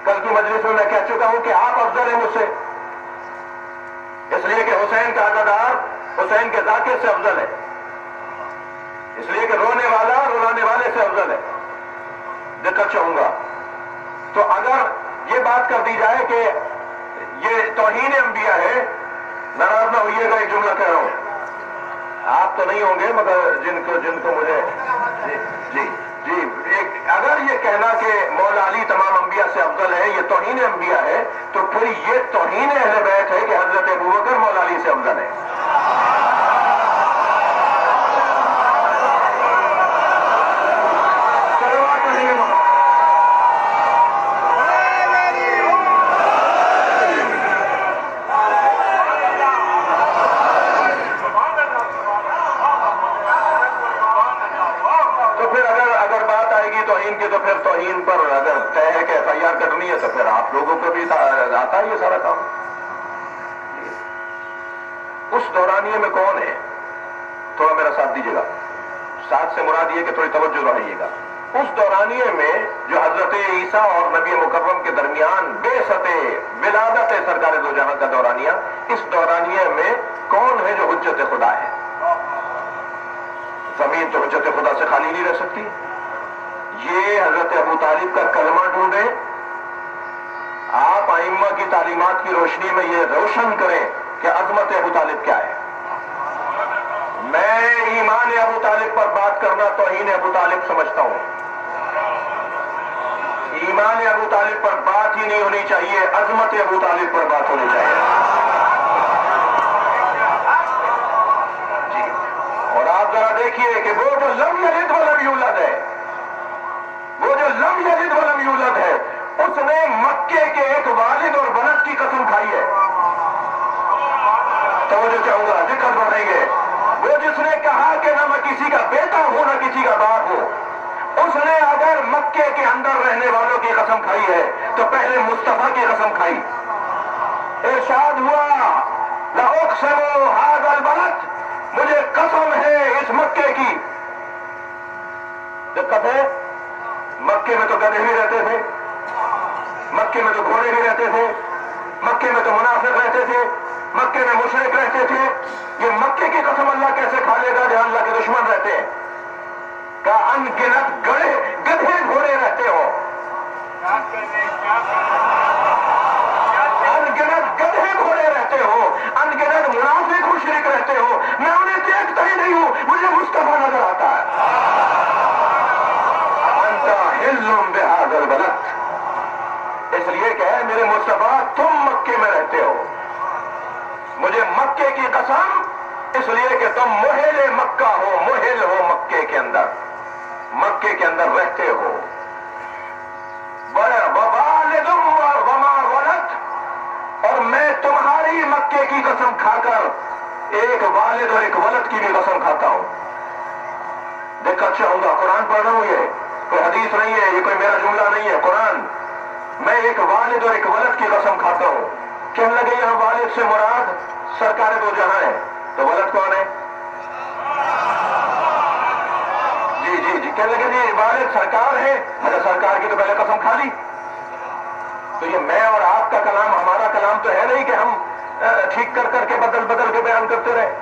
کل کی مجلس میں کہہ چکا ہوں کہ آپ افضل ہیں مجھ سے، اس لیے کہ حسین کا عزادار حسین کے ذاکر سے افضل ہے، اس لیے کہ رونے والا رلانے والے سے افضل ہے. دقت چاہوں گا. تو اگر یہ بات کر دی جائے کہ یہ توہین انبیاء ہے، ناراض نہ ہوئیے گا، ایک جملہ کہہ رہا ہوں. آپ تو نہیں ہوں گے مگر جن کو مجھے جی اگر یہ کہنا کہ مولا علی تمام انبیاء سے افضل ہے یہ توہین انبیاء ہے، تو پھر یہ توہین اہل بیت ہے کہ حضرت ابوبکر مولا علی سے افضل ہے. تو پھر توہین پر اگر طے ہے کہ ایف آئی آر کرنی ہے تو پھر آپ لوگوں کو بھی آتا ہے یہ سارا کام. اس دورانیے میں کون ہے؟ تھوڑا میرا ساتھ دیجیے گا. ساتھ سے مراد یہ کہ تھوڑی توجہ رہیے گا. اس دورانیے میں جو حضرت عیسیٰ اور نبی مکرم کے درمیان بعثت ولادت سرکار دو جہاں کا دورانیہ، اس دورانیے میں کون ہے جو حجت خدا ہے؟ زمین تو حجت خدا سے خالی نہیں رہ سکتی. یہ حضرت ابو طالب کا کلمہ ڈھونڈیں، آپ ائمہ کی تعلیمات کی روشنی میں یہ روشن کریں کہ عظمت ابو طالب کیا ہے. میں ایمان ابو طالب پر بات کرنا توہین ابو طالب سمجھتا ہوں. ایمان ابو طالب پر بات ہی نہیں ہونی چاہیے، عظمت ابو طالب پر بات ہونی چاہیے. جی. اور آپ ذرا دیکھیے کہ وہ جو لم یلد ولم یولد ہے، وہ جو لم یلد ولم یولد ہے، اس نے مکے کے ایک والد اور ولد کی قسم کھائی ہے. توجہ چاہوں گا، ذکر بڑھیں گے. وہ جس نے کہا کہ نہ میں کسی کا بیٹا ہوں نہ کسی کا باپ ہوں، اس نے اگر مکے کے اندر رہنے والوں کی قسم کھائی ہے تو پہلے مصطفیٰ کی قسم کھائی. ارشاد ہوا لأقسم هذا البلد، مجھے قسم ہے اس مکے کی. دقت ہے، مکے میں تو گدھے بھی رہتے تھے، مکے میں تو گھوڑے بھی رہتے تھے، مکے میں تو منافق رہتے تھے، مکے میں مشرک رہتے تھے. یہ مکے کی قسم اللہ کیسے کھا لے گا جہاں اللہ کے دشمن رہتے ہیں؟ کہ ان گنت گدھے گھوڑے رہتے ہو، ان گنت گدھے گھوڑے رہتے ہو، ان گنت منافق مشرک رہتے ہو، میں انہیں دیکھتا ہی نہیں ہوں، مجھے مصطفیٰ نظر آتا ہے. بہذا البلد، اس لیے کہ ہے میرے مصطفیٰ تم مکے میں رہتے ہو. مجھے مکے کی قسم، اس لیے کہ تم محل مکہ ہو، محل ہو مکے کے اندر، مکے کے اندر رہتے ہو. ووالد وما ولد، اور میں تمہاری مکے کی قسم کھا کر ایک والد اور ایک ولد کی بھی قسم کھاتا ہوں. دیکھا چاہوں گا، قرآن پڑھ رہا ہوں، یہ کوئی حدیث نہیں ہے، یہ کوئی میرا جملہ نہیں ہے، قرآن. میں ایک والد اور ایک ولد کی قسم کھاتا ہوں. کہنے لگے یہاں والد سے مراد سرکار دو جہاں ہے، تو ولد کون ہے؟ جی کہنے لگے جی والد سرکار ہے، مگر سرکار کی تو پہلے قسم کھا لی. تو یہ میں اور آپ کا کلام، ہمارا کلام تو ہے نہیں کہ ہم ٹھیک کر کر کے بدل کے بیان کرتے رہے.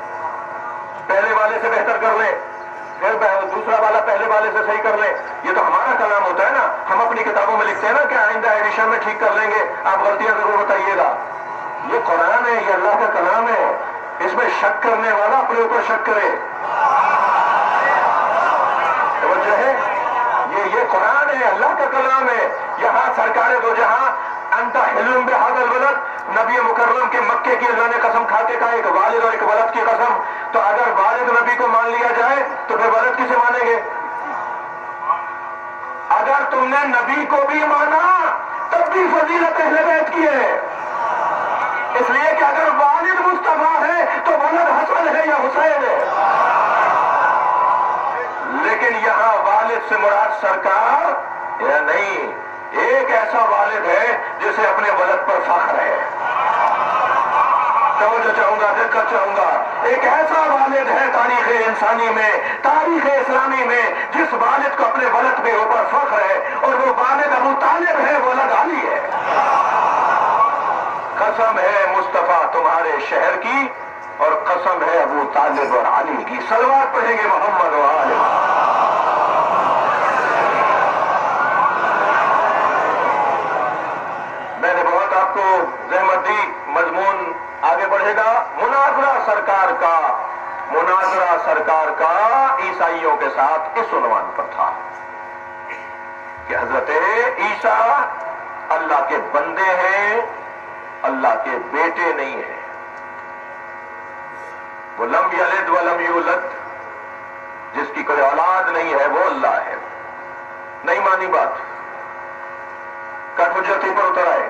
پہلے والے سے بہتر کر لیں، پھر دوسرا والا پہلے والے سے صحیح کر لیں. یہ تو ہمارا کلام ہوتا ہے نا. ہم اپنی کتابوں میں لکھتے ہیں نا کہ آئندہ ایڈیشن میں ٹھیک کر لیں گے، آپ غلطیاں ضرور بتائیے گا. یہ قرآن ہے، یہ اللہ کا کلام ہے. اس میں شک کرنے والا اپنے اوپر شک کرے. توجہ ہے. قرآن ہے، اللہ کا کلام ہے. یہاں سرکار دو جہاں انت حلم بہذا الولد، نبی مکرم کے مکے کی اللہ نے قسم کھا کے کہا ایک والد اور ایک ولد کی قسم. تو اگر والد نبی کو مان لیا جائے تو پھر ولد کسے مانیں گے؟ اگر تم نے نبی کو بھی مانا تب بھی فضیلت اہل بیت کی ہے، اس لیے کہ اگر والد مصطفیٰ ہے تو ولد حسن ہے یا حسین ہے. لیکن یہاں والد سے مراد سرکار یا نہیں، ایک ایسا والد ہے جسے اپنے ولد پر فخر ہے. توجہ چاہوں گا، دقت چاہوں گا. ایک ایسا والد ہے تاریخ انسانی میں، تاریخ اسلامی میں، جس والد کو اپنے ولد پہ اوپر فخر ہے، اور وہ والد ابو طالب ہے، ولد علی ہے. قسم ہے مصطفیٰ تمہارے شہر کی، اور قسم ہے ابو طالب اور علی کی. صلوات پڑھیں گے محمد و آل. میں نے بہت آپ کو زحمت دی، مضمون آگے بڑھے گا. مناظرہ سرکار کا عیسائیوں کے ساتھ اس عنوان پر تھا کہ حضرت عیسیٰ اللہ کے بندے ہیں، اللہ کے بیٹے نہیں ہیں. وہ لم یلد ولم یولد، جس کی کوئی اولاد نہیں ہے وہ اللہ ہے. نہیں مانی بات، کٹ حجتی پر اتر آئے.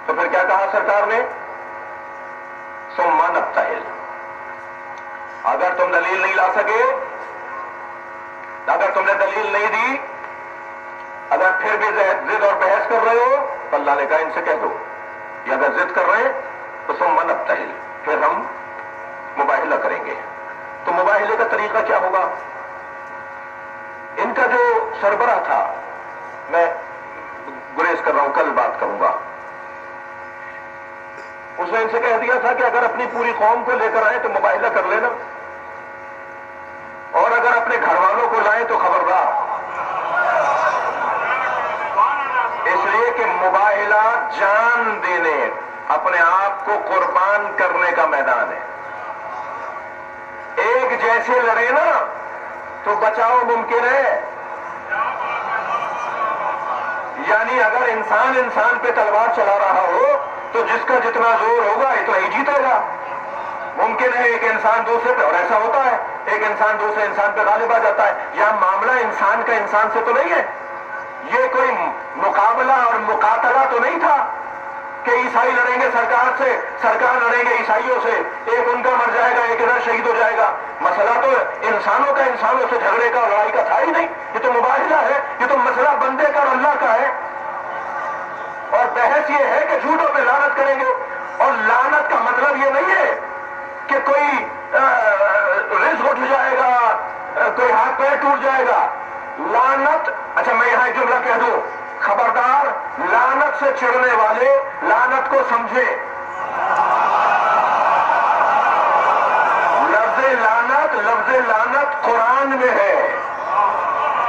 تو پھر کیا کہا سرکار نے؟ ثم نبتہل. اگر تم دلیل نہیں لا سکے، اگر تم نے دلیل نہیں دی، اگر پھر بھی ضد اور بحث کر رہے ہو تو اللہ نے کہا ان سے کہہ دو، یا اگر ضد کر رہے ہیں تو ثم نبتہل، پھر ہم مباہلہ کریں گے. تو مباہلے کا طریقہ کیا ہوگا؟ ان کا جو سربراہ تھا، میں گریز کر رہا ہوں، کل بات کروں گا، اس نے ان سے کہہ دیا تھا کہ اگر اپنی پوری قوم کو لے کر آئیں تو مباہلہ کر لینا، اور اگر اپنے گھر والوں کو لائیں تو خبردار. اس لیے کہ مباہلہ جان دینے، اپنے آپ کو قربان کرنے کا میدان ہے. ایک جیسے لڑے نا تو بچاؤ ممکن ہے. یعنی اگر انسان پہ تلوار چلا رہا ہو تو جس کا جتنا زور ہوگا اتنا ہی جیتے گا. ممکن ہے ایک انسان دوسرے پہ، اور ایسا ہوتا ہے، ایک انسان دوسرے انسان پہ غالب آ جاتا ہے. یہاں معاملہ انسان کا انسان سے تو نہیں ہے، یہ کوئی مقابلہ اور مقاتلہ تو نہیں تھا کہ عیسائی لڑیں گے سرکار سے، سرکار لڑیں گے عیسائیوں سے، ایک ان کا مر جائے گا ایک ادھر شہید ہو جائے گا. مسئلہ تو انسانوں کا انسانوں سے جھگڑے کا اور لڑائی کا تھا ہی نہیں. یہ تو مباہلہ ہے، یہ تو مسئلہ بندے کا اور اللہ کا ہے. اور بحث یہ ہے کہ جھوٹوں پہ لعنت کریں گے، اور لعنت کا مطلب یہ نہیں ہے کہ کوئی رزق اٹھ جائے گا، کوئی ہاتھ پیر ٹوٹ جائے گا. لعنت، اچھا میں یہاں ایک جملہ کہہ دوں، خبردار لعنت سے چڑھنے والے لعنت کو سمجھے. لفظ لعنت قرآن میں ہے،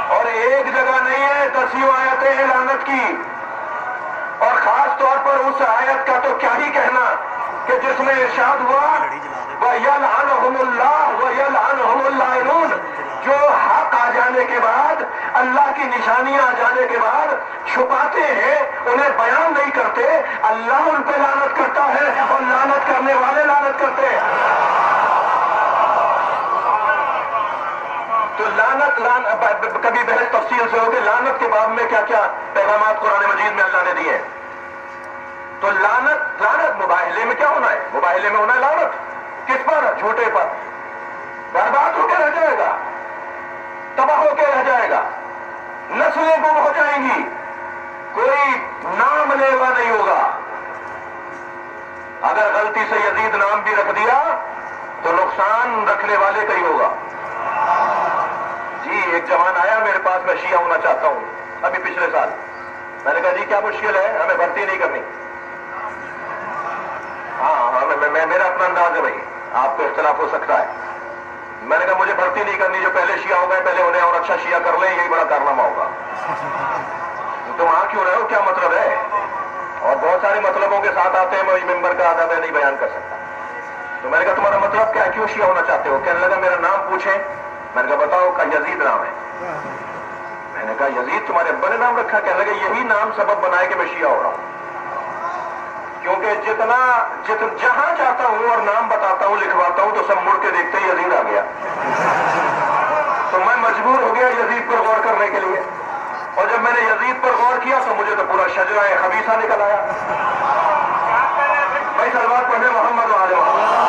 اور ایک جگہ نہیں ہے، 10 آیتیں ہیں لعنت کی. اور خاص طور پر اس آیت کا تو کیا ہی کہنا کہ جس میں ارشاد ہوا وَيَلْعَنُهُمُ اللَّهُ وَيَلْعَنُهُمُ اللَّاعِنُونَ، جو حق آ جانے کے بعد، اللہ کی نشانیاں آ جانے کے بعد چھپاتے ہیں، انہیں بیان نہیں کرتے، اللہ ان پہ لعنت کرتا ہے اور لعنت کرنے والے لعنت کرتے ہیں. تو لعنت کبھی بحث تفصیل سے ہوگی لعنت کے باب میں کیا کیا پیغامات قرآن مجید میں اللہ نے دیے. تو لعنت مباہلے میں کیا ہونا ہے؟ مباہلے میں ہونا ہے لعنت. کس پر؟ جھوٹے پر. برباد ہو کے رہ جائے گا، تباہ ہو کے رہ جائے گا، نسلیں گم ہو جائیں گی، کوئی نام لیوا نہیں ہوگا. اگر غلطی سے یزید نام بھی رکھ دیا تو نقصان رکھنے والے کا ہی ہوگا. جی ایک جوان آیا میرے پاس، میں شیعہ ہونا چاہتا ہوں، ابھی پچھلے سال. میں نے کہا جی کیا مشکل ہے؟ ہمیں بھرتی نہیں کرنی. ہاں میرا اپنا انداز ہے بھائی، آپ کو اختلاف ہو سکتا ہے. میں نے کہا مجھے بھرتی نہیں کرنی، جو پہلے شیعہ ہو گئے پہلے انہیں اور اچھا شیعہ کر لیں، یہی بڑا کارنامہ ہوگا. تم آ کیوں رہے ہو؟ کیا مطلب ہے؟ اور بہت سارے مطلبوں کے ساتھ آتے ہیں، میں ممبر کا آدھا میں نہیں بیان کر سکتا. تو میں نے کہا تمہارا مطلب کیا، کیوں شیعہ ہونا چاہتے ہو؟ کہنے لگا میرا نام پوچھیں. میں نے کہا بتاؤ. کا یزید نام ہے. میں نے کہا یزید تمہارے ابا نے نام رکھا؟ کہنے لگے یہی نام سبب بنائے کہ میں شیعہ ہو رہا ہوں، کیونکہ جہاں جاتا ہوں اور نام بتاتا ہوں لکھواتا ہوں تو سب مڑ کے دیکھتے ہیں یزید آ گیا، تو میں مجبور ہو گیا یزید پر غور کرنے کے لیے، اور جب میں نے یزید پر غور کیا تو مجھے تو پورا شجرہ خبیثہ نکل آیا۔ بھائی سلوات پڑھے محمد وآل محمد۔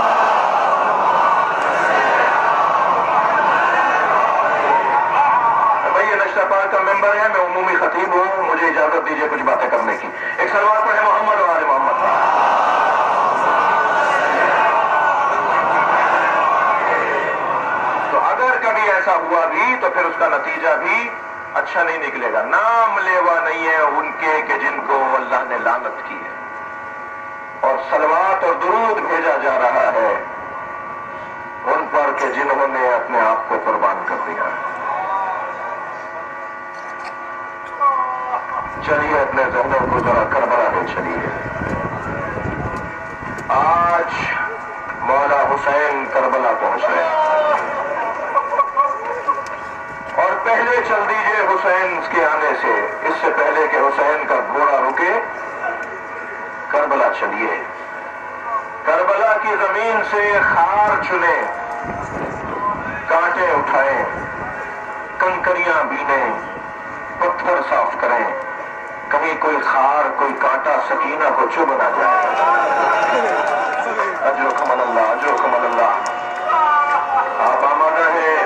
بھائی یہ نشتہ پاک کا ممبر ہے، میں عمومی خطیب ہوں، مجھے اجازت دیجیے کچھ باتیں کرنے کی۔ ایک سلوات پڑھے محمد وآل محمد۔ تو اگر کبھی ایسا ہوا بھی تو پھر اس کا نتیجہ بھی اچھا نہیں نکلے گا۔ نام لیوا نہیں ہے ان کے کہ جن کو اللہ نے لعنت کی ہے، اور صلوات اور درود بھیجا جا رہا ہے ان پر کہ جنہوں نے اپنے آپ کو قربان کر دیا۔ چلیے اپنے ذہنوں کو ذرا کربلا لے چلیے۔ آج مولا حسین کربلا پہنچ رہے ہیں، اور پہلے چل دیجئے حسین کے آنے سے، اس سے پہلے کہ حسین کا گھوڑا رکے کربلا چلیے۔ کربلا کی زمین سے خار چنیں، کانٹے اٹھائیں، کنکریاں بینیں، پتھر صاف کریں، کہیں کوئی خار کوئی کانٹا سکینہ کو چبھ نہ جائے۔ اجرکم اللہ، اجرکم اللہ۔ آپ آمادہ ہیں؟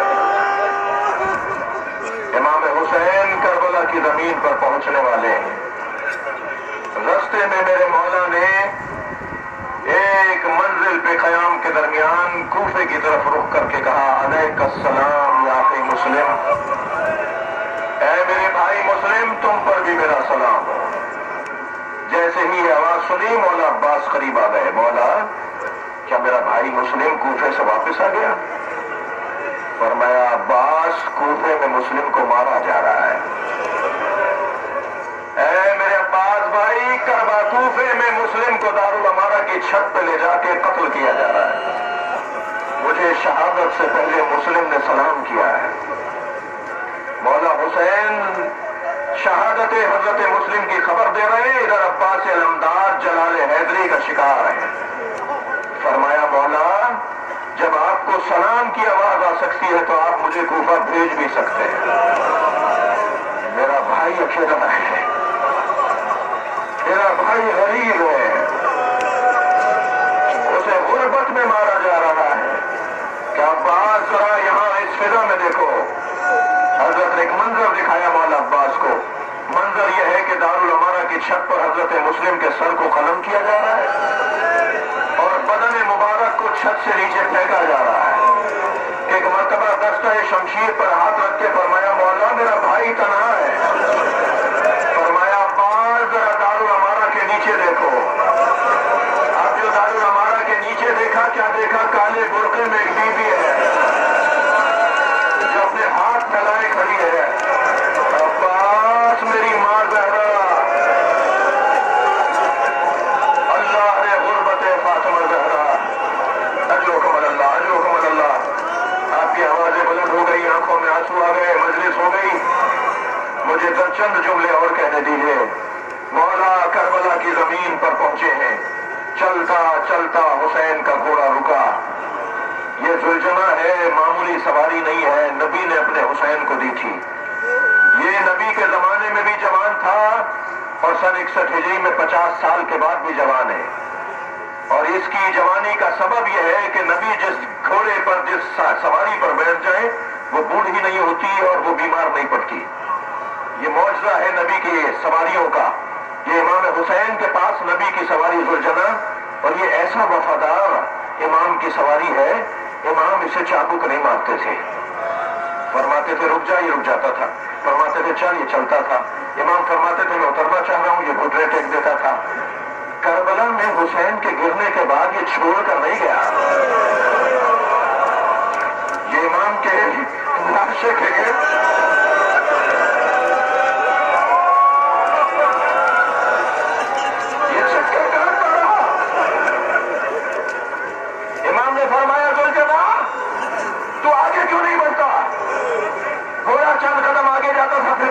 امام حسین کربلا کی زمین پر پہنچنے والے ہیں۔ رستے میں میرے مولا نے ایک منزل پہ قیام کے درمیان کوفے کی طرف رخ کر کے کہا علیک السلام یا اخی مسلم، اے میرے بھائی مسلم تم پر بھی میرا سلام ہو۔ جیسے ہی آواز سنی مولا عباس قریب آ گئے۔ مولا کیا میرا بھائی مسلم کوفے سے واپس آ گیا؟ فرمایا عباس کوفے میں مسلم کو مارا جا رہا ہے۔ اے میرے عباس بھائی کوفے میں مسلم کو دارالامارہ کی چھت پہ لے جا کے قتل کیا جا رہا ہے۔ مجھے شہادت سے پہلے مسلم نے سلام کیا ہے۔ مولا حسین شہادت حضرت مسلم کی خبر دے رہے ہیں، ادھر عباس علمدار جلال حیدری کا شکار ہے۔ فرمایا مولا جب آپ کو سلام کی آواز آ سکتی ہے تو آپ مجھے کوفہ بھیج بھی سکتے ہیں۔ میرا بھائی اکیلا ہے، میرا بھائی غریب ہے، اسے غربت میں مارا جا رہا ہے۔ کہ عباس ذرا یہاں اس فضا میں دیکھو۔ حضرت نے ایک منظر دکھایا مولا عباس کو۔ منظر یہ ہے کہ دارالامارہ کی چھت پر حضرت مسلم کے سر کو قلم کیا جا رہا ہے اور بدن مبارک کو چھت سے نیچے پھینکا جا رہا ہے۔ ایک مرتبہ دستہ شمشیر پر ہاتھ رکھ کے فرمایا مولا میرا بھائی تنہا ہے۔ فرمایا عباس ذرا دارالامارہ کے نیچے دیکھو۔ اب جو دارالامارہ کے نیچے دیکھا کیا دیکھا؟ کالے برقعے میں ایک بیوی ہے جو اپنے ہاتھ پھیلائے کھڑی ہے۔ عباس میری ماں زہرا، اللہ نے غربت فاطمہ زہرا، اجرکم اللہ، اجرکم اللہ۔ آپ کی آوازیں بلند ہو گئی، آنکھوں میں آنسو آ گئے، مجلس ہو گئی۔ مجھے چند جملے اور کہنے دیجیے۔ مولا کربلا کی زمین پر پہنچے ہیں، چلتا چلتا حسین کا گھوڑا رکا۔ یہ ذوالجناح ہے، معمولی سواری نہیں ہے، نبی نے اپنے حسین کو دی تھی۔ یہ نبی کے زمانے میں بھی جوان تھا اور سن 61 ہجری میں 50 سال کے بعد بھی جوان ہے، اور اس کی جوانی کا سبب یہ ہے کہ نبی جس گھوڑے پر جس سواری پر بیٹھ جائے وہ بوڑھی نہیں ہوتی اور وہ بیمار نہیں پڑتی۔ یہ معجزہ ہے نبی کی سواریوں کا۔ یہ امام حسین کے پاس نبی کی سواری ذوالجناح، اور یہ ایسا وفادار امام کی سواری ہے، امام اسے چابک نہیں مارتے تھے۔ فرماتے تھے رک جا، یہ رک جاتا تھا۔ فرماتے تھے چل، یہ چلتا تھا۔ امام فرماتے تھے میں اترنا چاہ رہا ہوں، یہ گھٹنے ٹیک دیتا تھا۔ کربلا میں حسین کے گرنے کے بعد یہ چھوڑ کر نہیں گیا۔ یہ امام کے نقشے کے یہ چکر کرتا رہا۔ امام نے فرمایا ذوالجناح تو آگے کیوں نہیں بڑھتا؟ گھوڑا چند قدم آگے جاتا تھا، پھر